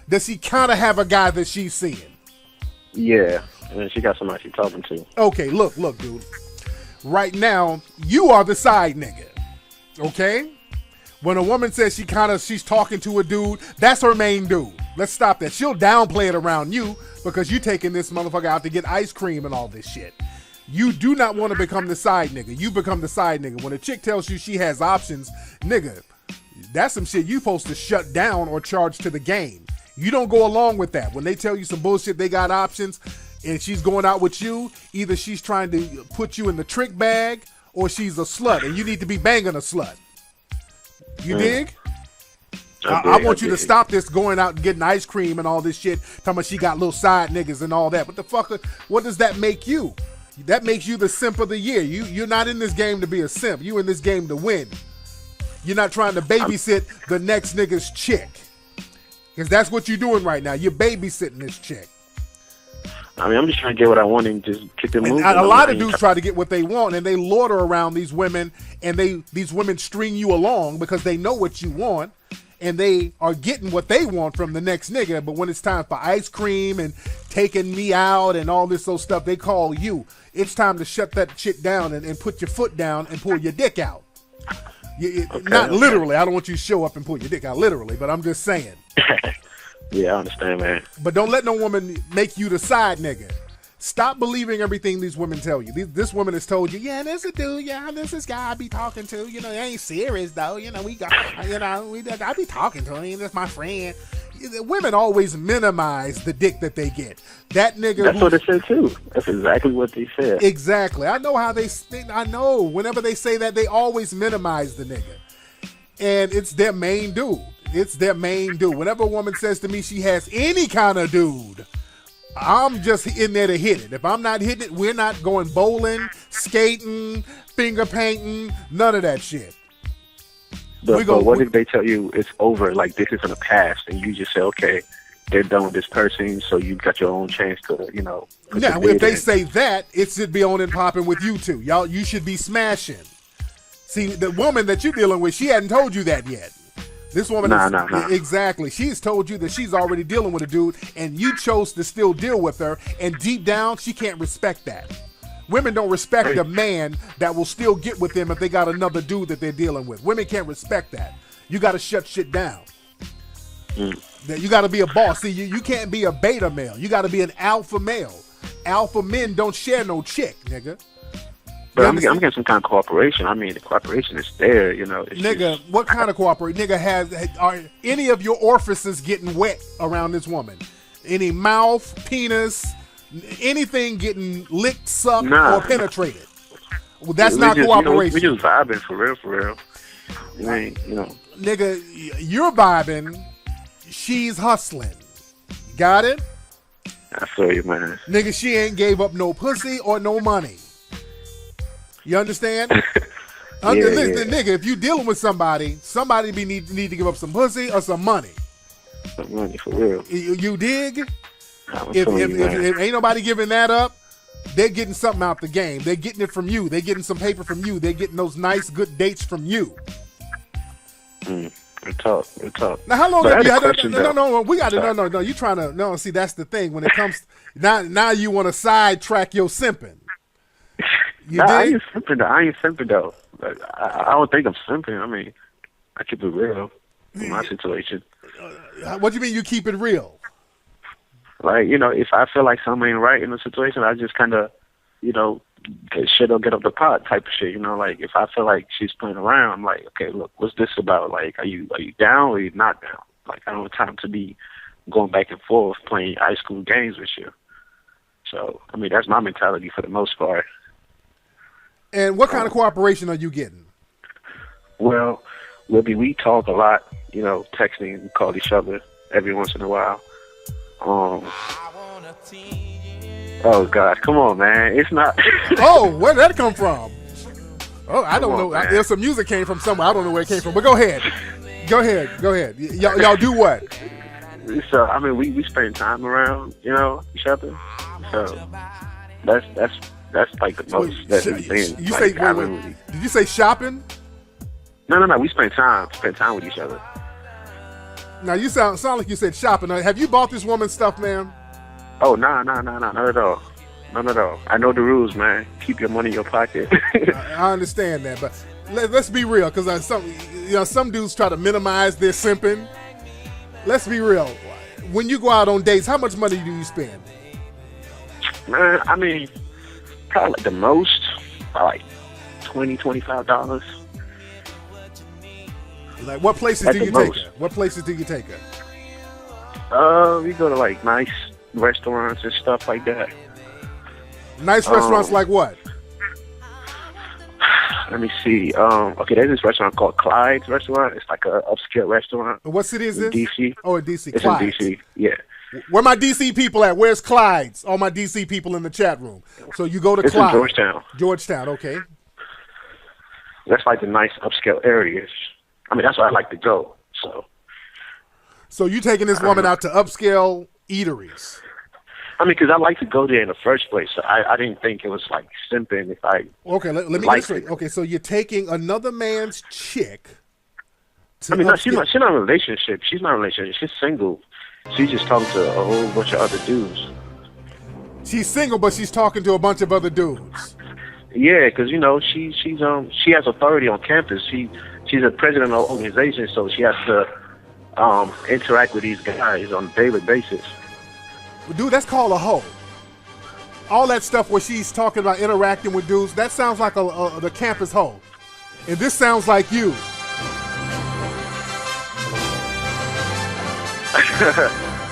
does she kind of have a guy that she's seeing? Yeah, and she got somebody she's talking to. Okay. Look, dude. Right now, you are the side nigga, okay? When a woman says she's talking to a dude, that's her main dude. Let's stop that. She'll downplay it around you because you taking this motherfucker out to get ice cream and all this shit. You do not want to become the side nigga. You become the side nigga. When a chick tells you she has options, nigga, that's some shit you supposed to shut down or charge to the game. You don't go along with that. When they tell you some bullshit, they got options, and she's going out with you, either she's trying to put you in the trick bag or she's a slut, and you need to be banging a slut. You dig? I want you to stop this going out and getting ice cream and all this shit, talking about she got little side niggas and all that. What the fuck? What does that make you? That makes you the simp of the year. You're not in this game to be a simp. You in this game to win. You're not trying to babysit the next nigga's chick. Because that's what you're doing right now. You're babysitting this chick. I mean, I'm just trying to get what I want and just keep it moving. A lot of dudes try to get what they want, and they loiter around these women, and these women string you along because they know what you want, and they are getting what they want from the next nigga. But when it's time for ice cream and taking me out and all this old stuff, they call you. It's time to shut that shit down and put your foot down and pull your dick out. Not literally. I don't want you to show up and pull your dick out literally, but I'm just saying. Yeah, I understand, man. But don't let no woman make you the side nigga. Stop believing everything these women tell you. This woman has told you, yeah, there's a dude, yeah, there's this guy I be talking to. He ain't serious though. I be talking to him. That's my friend. Women always minimize the dick that they get. That nigga. That's what they said too. That's exactly what they said. Exactly. I know how they. I know. Whenever they say that, they always minimize the nigga, and it's their main dude. It's their main dude. Whenever a woman says to me she has any kind of dude, I'm just in there to hit it. If I'm not hitting it, we're not going bowling, skating, finger painting, none of that shit. But what if they tell you it's over, like this is in the past, and you just say, okay, they're done with this person, so you got your own chance to, you know. Now, if they say that, it should be on and popping with you two. Y'all, you should be smashing. See, the woman that you're dealing with, she hadn't told you that yet. This woman exactly. She's told you that she's already dealing with a dude, and you chose to still deal with her, and deep down, she can't respect that. Women don't respect a man that will still get with them if they got another dude that they're dealing with. Women can't respect that. You got to shut shit down. You got to be a boss. See, you can't be a beta male. You got to be an alpha male. Alpha men don't share no chick, nigga. But I'm getting some kind of cooperation. I mean, the cooperation is there, you know. Nigga, what kind of cooperation? Nigga, are any of your orifices getting wet around this woman? Any mouth, penis, anything getting licked, sucked, or penetrated? Well, that's not cooperation. We just vibing for real. You ain't, you know. Nigga, you're vibing. She's hustling. Got it? I feel you, man. Nigga, she ain't gave up no pussy or no money. You understand? Nigga, if you dealing with somebody need to give up some pussy or some money. Some money, for real. You dig? If ain't nobody giving that up, they're getting something out the game. They're getting it from you. They're getting some paper from you. They're getting those nice, good dates from you. Good talk. Now, how long have you had? No, we got to. No. You trying to? No, see, that's the thing. When it comes, now you want to sidetrack your simping. I ain't simping though. I don't think I'm simping. I mean, I keep it real in my situation. What do you mean you keep it real? Like, you know, if I feel like something ain't right in the situation, I just kind of, you know, shit don't get up the pot type of shit. You know, like if I feel like she's playing around, I'm like, okay, look, what's this about? Like, are you down or are you not down? Like, I don't have time to be going back and forth playing high school games with you. So, I mean, that's my mentality for the most part. And what kind of cooperation are you getting? Well, we talk a lot, you know, texting, we call each other every once in a while. Oh God, come on, man. It's not. Oh, where did that come from? Oh, I don't know. There's some music came from somewhere. I don't know where it came from. But go ahead. Y'all do what? So I mean, we spend time around, you know, each other. So that's like the most. That's the thing. You say did you say shopping? No. We spend time with each other. Now you sound like you said shopping. Now, have you bought this woman stuff, man? Oh, no, not at all. None at all. I know the rules, man. Keep your money in your pocket. I understand that, but let's be real, because some dudes try to minimize their simping. Let's be real. When you go out on dates, how much money do you spend? Man, I mean, probably like the most, like $20, $25. Like, what places do you take her? What places do you take her? We go to like nice restaurants and stuff like that. Nice restaurants like what? Let me see. Okay, there's this restaurant called Clyde's Restaurant. It's like a upscale restaurant. What city is this? DC. Oh, in DC. It's Clyde's. in DC. Yeah. Where my DC people at? Where's Clyde's? All my DC people in the chat room. So you go to Clyde's. It's in Georgetown. Georgetown, okay. That's like the nice upscale areas. I mean, that's where I like to go. So you taking this woman out to upscale eateries? I mean, because I like to go there in the first place. So I didn't think it was like simping if I. Okay, let me get it straight. Okay, so you're taking another man's chick. I mean, no, she's not in a relationship. She's not in a relationship. She's single. She's just talking to a whole bunch of other dudes. She's single, but she's talking to a bunch of other dudes. Yeah, because you know she has authority on campus. She's a president of an organization, so she has to interact with these guys on a daily basis. Dude, that's called a hoe. All that stuff where she's talking about interacting with dudes, that sounds like the campus hoe. And this sounds like you.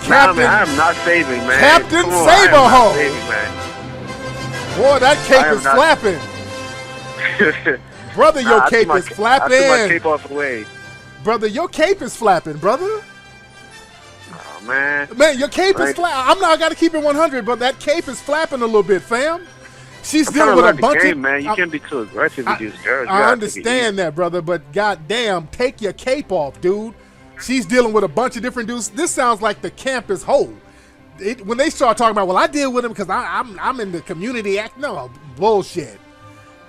Captain, I am not saving, man. Captain Saber Hoe. Boy, that cape is flapping. Brother, your cape is flapping. I took my cape off the way. Brother, your cape is flapping, brother. Oh, man. Man, your cape is flapping. I got to keep it 100, but that cape is flapping a little bit, fam. She's I'm dealing trying with to a learn the bunch game, of. man. You can't be too aggressive with these girls. You I gotta take it understand that, brother, but goddamn, take your cape off, dude. She's dealing with a bunch of different dudes. This sounds like the campus whole. When they start talking about, well, I deal with him because I'm in the community act. No, bullshit.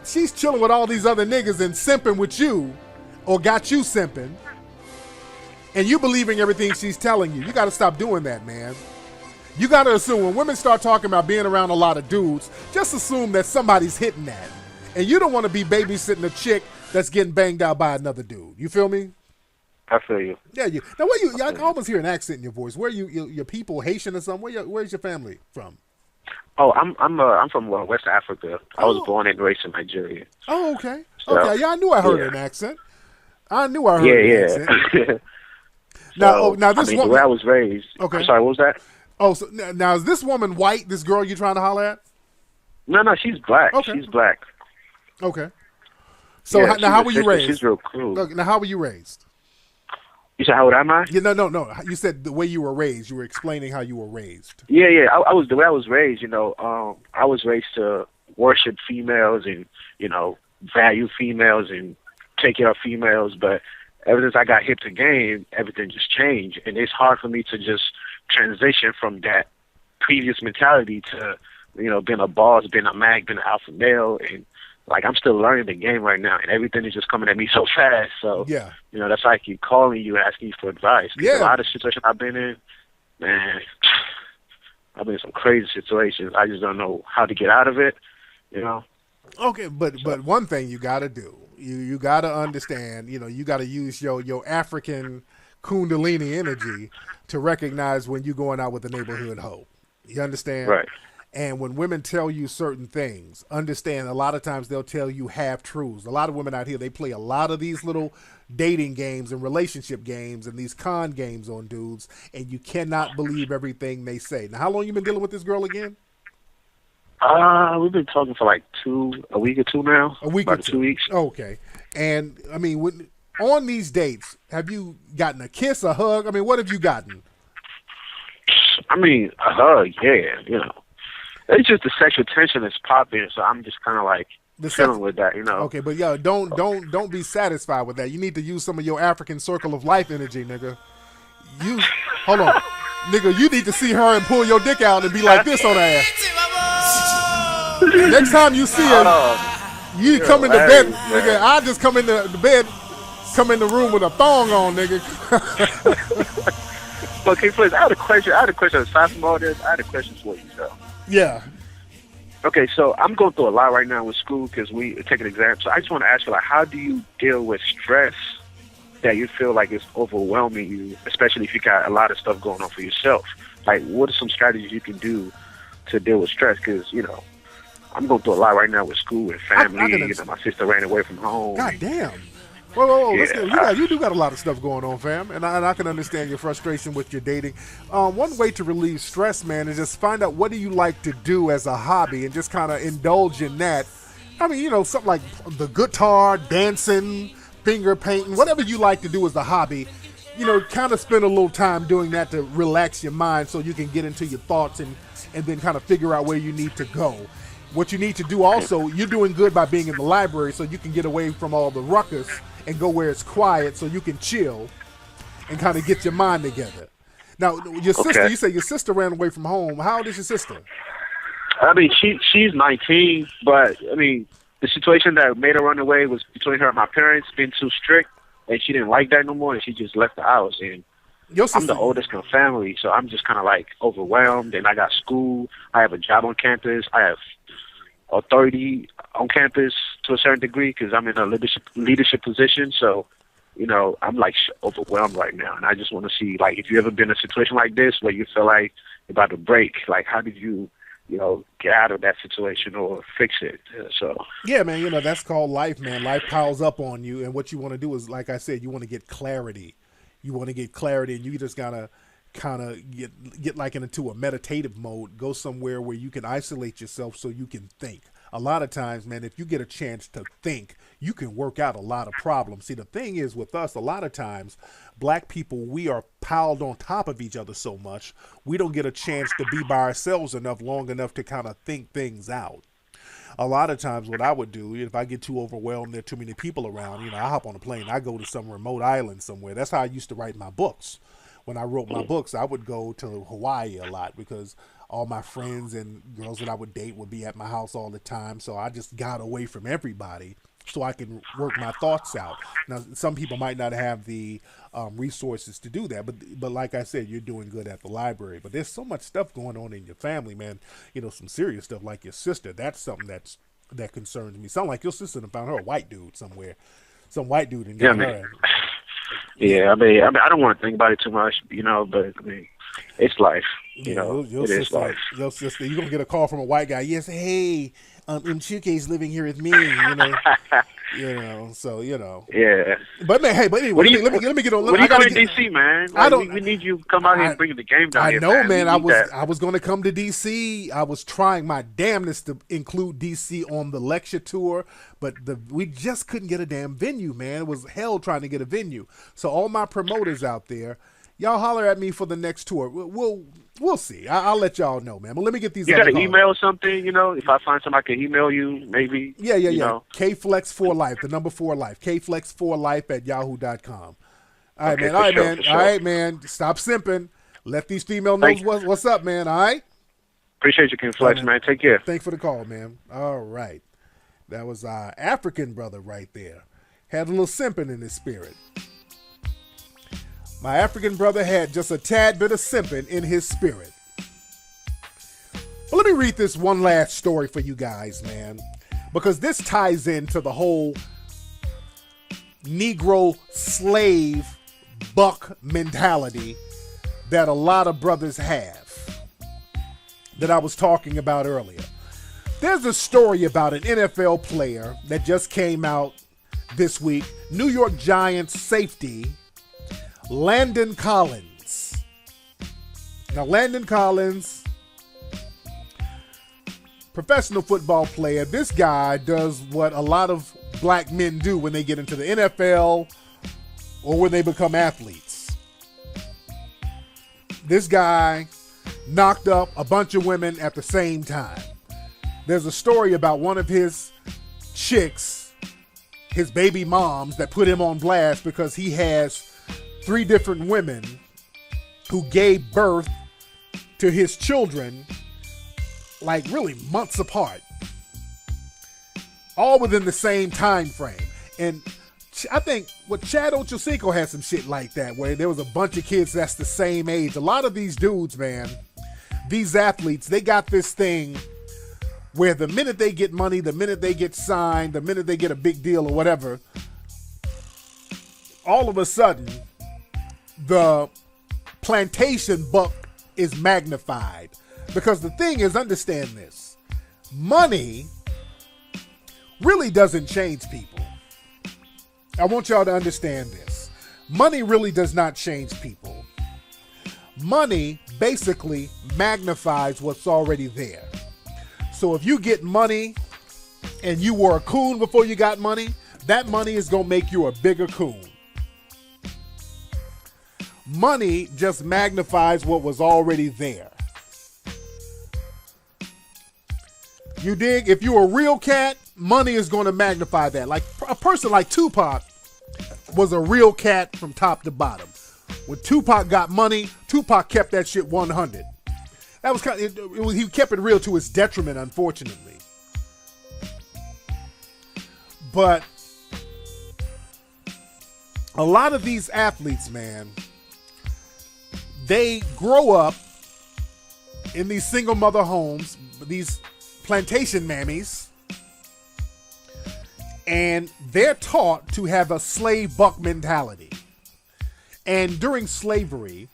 She's chilling with all these other niggas and simping with you, or got you simping, and you believing everything she's telling you. You got to stop doing that, man. You got to assume when women start talking about being around a lot of dudes, just assume that somebody's hitting that. And you don't want to be babysitting a chick that's getting banged out by another dude. You feel me? I feel you. Yeah, you. Now, where you? I can almost hear an accent in your voice. Where your people Haitian or something? Where's your family from? Oh, I'm from West Africa. I was born and raised in Nigeria. Oh, okay. So, Okay, yeah, I knew I heard an accent. I knew I heard an accent. Now this woman. The way I was raised. Okay. I'm sorry, what was that? Oh, so now is this woman white? This girl you trying to holler at? No, she's black. Okay. She's black. Okay. So how were you raised? She's real cool. Look, now how were you raised? You said how old am I? Yeah, no. You said the way you were raised. You were explaining how you were raised. Yeah. I was the way I was raised. I was raised to worship females and value females and take care of females. But ever since I got hip to game, everything just changed, and it's hard for me to just transition from that previous mentality to being a boss, being a mag, being an alpha male, and like I'm still learning the game right now, and everything is just coming at me so fast. So yeah, that's why I keep calling you, asking you for advice. 'Cause Yeah, a lot of situations I've been in, man, I've been in some crazy situations. I just don't know how to get out of it. Okay, but one thing you got to do, you got to understand. You got to use your African Kundalini energy to recognize when you're going out with the neighborhood hoe. You understand? Right. And when women tell you certain things, understand a lot of times they'll tell you half truths. A lot of women out here, they play a lot of these little dating games and relationship games and these con games on dudes, and you cannot believe everything they say. Now, how long you been dealing with this girl again? We've been talking for like a week or two now. A week about or 2 weeks. Okay. And, I mean, on these dates, have you gotten a kiss, a hug? I mean, what have you gotten? I mean, a hug, yeah, It's just the sexual tension that's popping, so I'm just kind of like feeling with that, Okay, but don't be satisfied with that. You need to use some of your African circle of life energy, nigga. Hold on. Nigga, you need to see her and pull your dick out and be like this on her ass. Next time you see her, you come into bed, nigga. I just come into the bed, come in the room with a thong on, nigga. Okay, please, I had a question. Aside from all this, I had a question for you, though. Yeah. Okay, so I'm going through a lot right now with school because we take an exam. So I just want to ask you, how do you deal with stress that you feel like is overwhelming you, especially if you got a lot of stuff going on for yourself? Like, what are some strategies you can do to deal with stress? Because, I'm going through a lot right now with school and family. My sister ran away from home. God damn. Whoa, Yeah. you do got a lot of stuff going on, fam, and I can understand your frustration with your dating. One way to relieve stress, man, is just find out what do you like to do as a hobby and just kind of indulge in that. I mean, something like the guitar, dancing, finger painting, whatever you like to do as a hobby, kind of spend a little time doing that to relax your mind so you can get into your thoughts and then kind of figure out where you need to go. What you need to do also, you're doing good by being in the library so you can get away from all the ruckus and go where it's quiet so you can chill and kind of get your mind together. Now, your sister, you say your sister ran away from home. How old is your sister? I mean, she's 19, but, I mean, the situation that made her run away was between her and my parents being too strict, and she didn't like that no more, and she just left the house. And I'm the oldest in the family, so I'm just kind of, like, overwhelmed, and I got school. I have a job on campus. I have authority on campus to a certain degree because I'm in a leadership position. So, I'm like overwhelmed right now. And I just want to see, like, if you ever been in a situation like this where you feel like you're about to break, like, how did you, get out of that situation or fix it? So, yeah, man, that's called life, man. Life piles up on you. And what you want to do is, like I said, you want to get clarity. You want to get clarity, and you just got to kind of get like into a meditative mode, go somewhere where you can isolate yourself so you can think. A lot of times, man, if you get a chance to think, you can work out a lot of problems. See, the thing is with us, a lot of times, black people, we are piled on top of each other so much, we don't get a chance to be by ourselves long enough to kind of think things out. a lot of times what I would do, if I get too overwhelmed, there are too many people around, I hop on a plane, I go to some remote island somewhere. That's how I used to write my books. When I wrote my books, I would go to Hawaii a lot because all my friends and girls that I would date would be at my house all the time. So I just got away from everybody so I can work my thoughts out. Now, some people might not have the resources to do that, but like I said, you're doing good at the library. But there's so much stuff going on in your family, man. Some serious stuff like your sister. That's something that concerns me. Sound like your sister found her a white dude somewhere, some white dude, and her. Yeah, I mean, I don't want to think about it too much, but I mean, it's life. Your it sister, is life. Your sister, you're gonna get a call from a white guy. Yes, hey, Mchuke's living here with me. So Yeah. But man, hey, but anyway, let me get on. When you go to DC, man? We need you to come out here and bring the game down here. I know, man. I was going to come to DC. I was trying my damnedest to include DC on the lecture tour, but we just couldn't get a damn venue, man. It was hell trying to get a venue. So all my promoters out there, y'all holler at me for the next tour. We'll see. I'll let y'all know, man. But let me get these. You got an email or something, If I find something, I can email you, maybe. Yeah. KFlex4Life, the number 4 Life. KFlex4Life@yahoo.com. All right, man. All right, man. Stop simping. Let these females know what's up, man. All right. Appreciate you, King Flex, man. Take care. Thanks for the call, man. All right. That was our African brother right there. Had a little simping in his spirit. My African brother had just a tad bit of simping in his spirit. Well, let me read this one last story for you guys, man, because this ties into the whole Negro slave buck mentality that a lot of brothers have that I was talking about earlier. There's a story about an NFL player that just came out this week, New York Giants safety Landon Collins. Now, Landon Collins, professional football player. This guy does what a lot of black men do when they get into the NFL or when they become athletes. This guy knocked up a bunch of women at the same time. There's a story about one of his chicks, his baby moms, that put him on blast because he has 3 different women who gave birth to his children, like really months apart, all within the same time frame. And I think Chad Ochocinco had some shit like that, where there was a bunch of kids that's the same age. A lot of these dudes, man, these athletes, they got this thing where the minute they get money, the minute they get signed, the minute they get a big deal or whatever, all of a sudden, the plantation buck is magnified. Because the thing is, understand this, money really doesn't change people. I want y'all to understand this. Money really does not change people. Money basically magnifies what's already there. So if you get money and you were a coon before you got money, that money is going to make you a bigger coon. Money just magnifies what was already there. You dig? If you're a real cat, money is going to magnify that. Like a person like Tupac was a real cat from top to bottom. When Tupac got money, Tupac kept that shit 100. That was kind of, he kept it real to his detriment, unfortunately. But a lot of these athletes, man, they grow up in these single mother homes, these plantation mammies, and they're taught to have a slave buck mentality. And during slavery,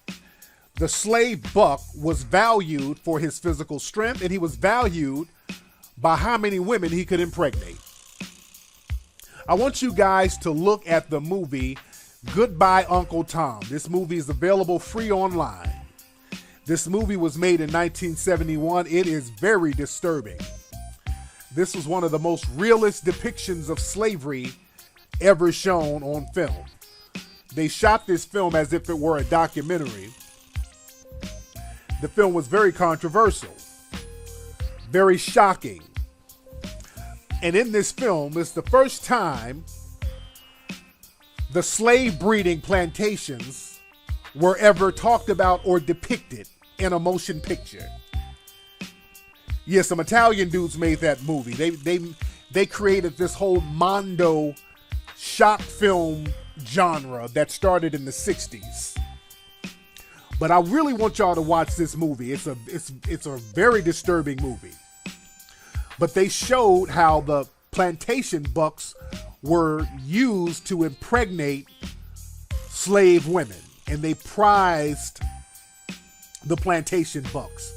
the slave buck was valued for his physical strength, and he was valued by how many women he could impregnate. I want you guys to look at the movie Goodbye Uncle Tom. This movie is available free online. This movie was made in 1971. It is very disturbing. This was one of the most realist depictions of slavery ever shown on film. They shot this film as if it were a documentary. The film was very controversial, very shocking. And in this film, it's the first time the slave breeding plantations were ever talked about or depicted in a motion picture. Yeah, some Italian dudes made that movie. They created this whole mondo shock film genre that started in the 60s. But I really want y'all to watch this movie. It's a very disturbing movie. But they showed how the plantation bucks were used to impregnate slave women, and they prized the plantation bucks.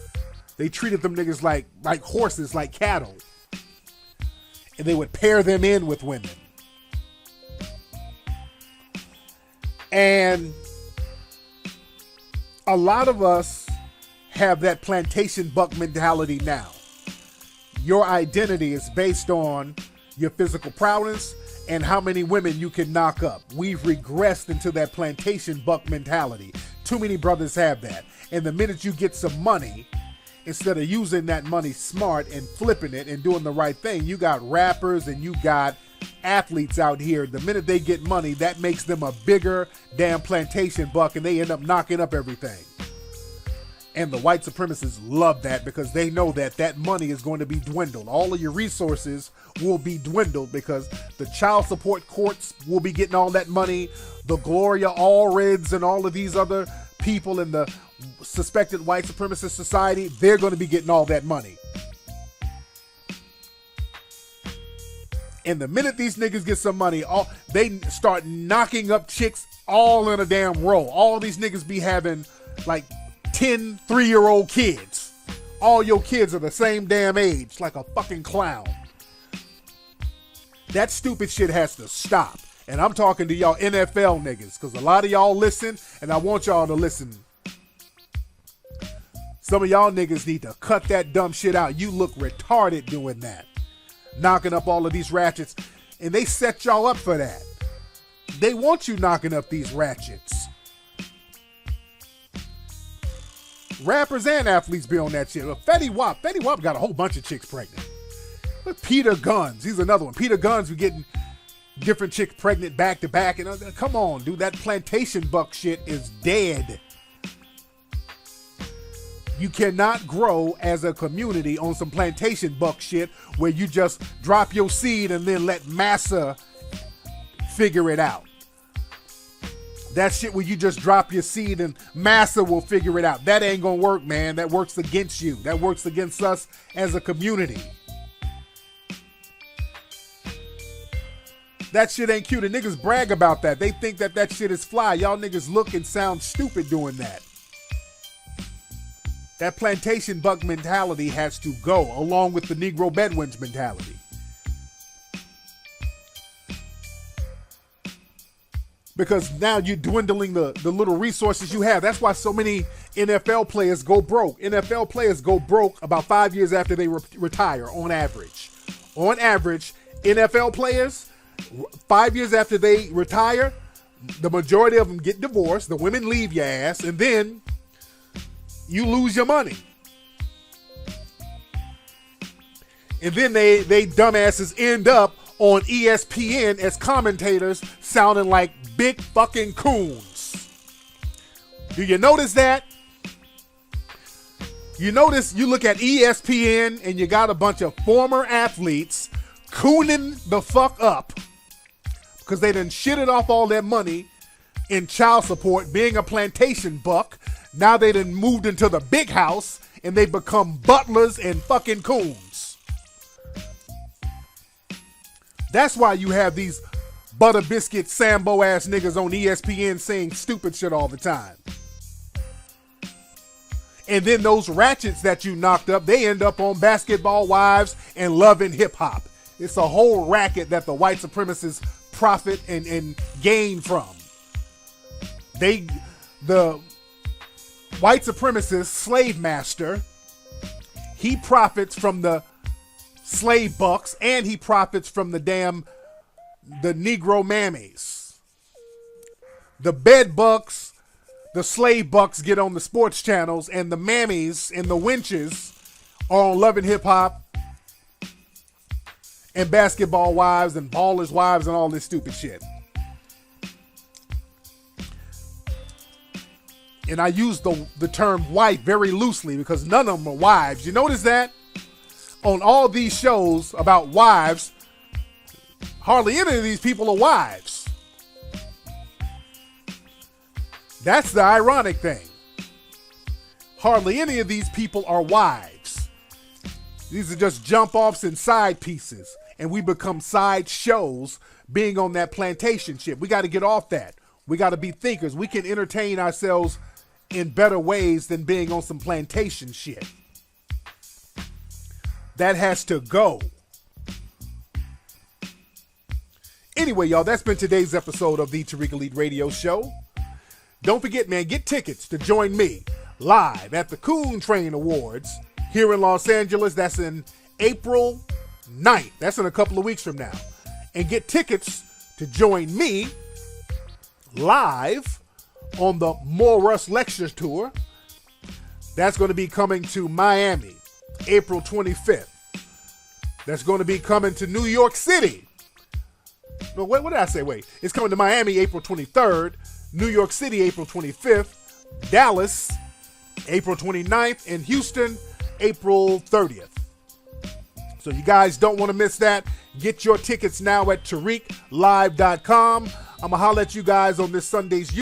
They treated them niggas like horses, like cattle, and they would pair them in with women. And a lot of us have that plantation buck mentality now. Your identity is based on your physical prowess and how many women you can knock up. We've regressed into that plantation buck mentality. Too many brothers have that. And the minute you get some money, instead of using that money smart and flipping it and doing the right thing, you got rappers and you got athletes out here. The minute they get money, that makes them a bigger damn plantation buck, and they end up knocking up everything. And the white supremacists love that because they know that that money is going to be dwindled. All of your resources will be dwindled because the child support courts will be getting all that money. The Gloria Allreds and all of these other people in the suspected white supremacist society, they're going to be getting all that money. And the minute these niggas get some money, they start knocking up chicks all in a damn row. All these niggas be having like 10 3-year-old kids. All your kids are the same damn age, like a fucking clown. That stupid shit has to stop. And I'm talking to y'all NFL niggas, because a lot of y'all listen, and I want y'all to listen. Some of y'all niggas need to cut that dumb shit out. You look retarded doing that. Knocking up all of these ratchets. And they set y'all up for that. They want you knocking up these ratchets. Rappers and athletes be on that shit. Fetty Wap got a whole bunch of chicks pregnant. But Peter Guns, he's another one. Peter Guns be getting different chicks pregnant back to back. And come on, dude, that plantation buck shit is dead. You cannot grow as a community on some plantation buck shit where you just drop your seed and then let massa figure it out. That shit where you just drop your seed and massa will figure it out. That ain't gonna work, man. That works against you. That works against us as a community. That shit ain't cute. And niggas brag about that. They think that that shit is fly. Y'all niggas look and sound stupid doing that. That plantation buck mentality has to go, along with the Negro Bedouins mentality. Because now you're dwindling the little resources you have. That's why so many NFL players go broke. NFL players go broke about 5 years after they retire, on average. On average, NFL players, 5 years after they retire, the majority of them get divorced. The women leave your ass, and then you lose your money. And then they dumbasses end up on ESPN as commentators sounding like big fucking coons. Do you notice that? You notice, you look at ESPN and you got a bunch of former athletes cooning the fuck up because they done shitted off all their money in child support, being a plantation buck. Now they done moved into the big house and they become butlers and fucking coons. That's why you have these butter biscuit Sambo ass niggas on ESPN saying stupid shit all the time. And then those ratchets that you knocked up, they end up on Basketball Wives and Love and Hip Hop. It's a whole racket that the white supremacists profit and gain from. The white supremacist slave master, he profits from the slave bucks and he profits from the Negro mammies. The bed bucks, the slave bucks get on the sports channels, and the mammies and the wenches are on Love and Hip Hop and basketball wives and ballers' wives and all this stupid shit. And I use the term wife very loosely because none of them are wives. You notice that? On all these shows about wives, hardly any of these people are wives. That's the ironic thing. Hardly any of these people are wives. These are just jump-offs and side pieces. And we become side shows being on that plantation shit. We got to get off that. We got to be thinkers. We can entertain ourselves in better ways than being on some plantation shit. That has to go. Anyway, y'all, that's been today's episode of the Tariq Elite Radio Show. Don't forget, man, get tickets to join me live at the Coon Train Awards here in Los Angeles. That's in April 9th. That's in a couple of weeks from now. And get tickets to join me live on the More Russ Lecture Tour. That's going to be coming to Miami, April 25th. That's going to be coming to New York City. No, what did I say? Wait. It's coming to Miami, April 23rd. New York City, April 25th. Dallas, April 29th. And Houston, April 30th. So you guys don't want to miss that. Get your tickets now at TariqLive.com. I'm going to holler at you guys on this Sunday's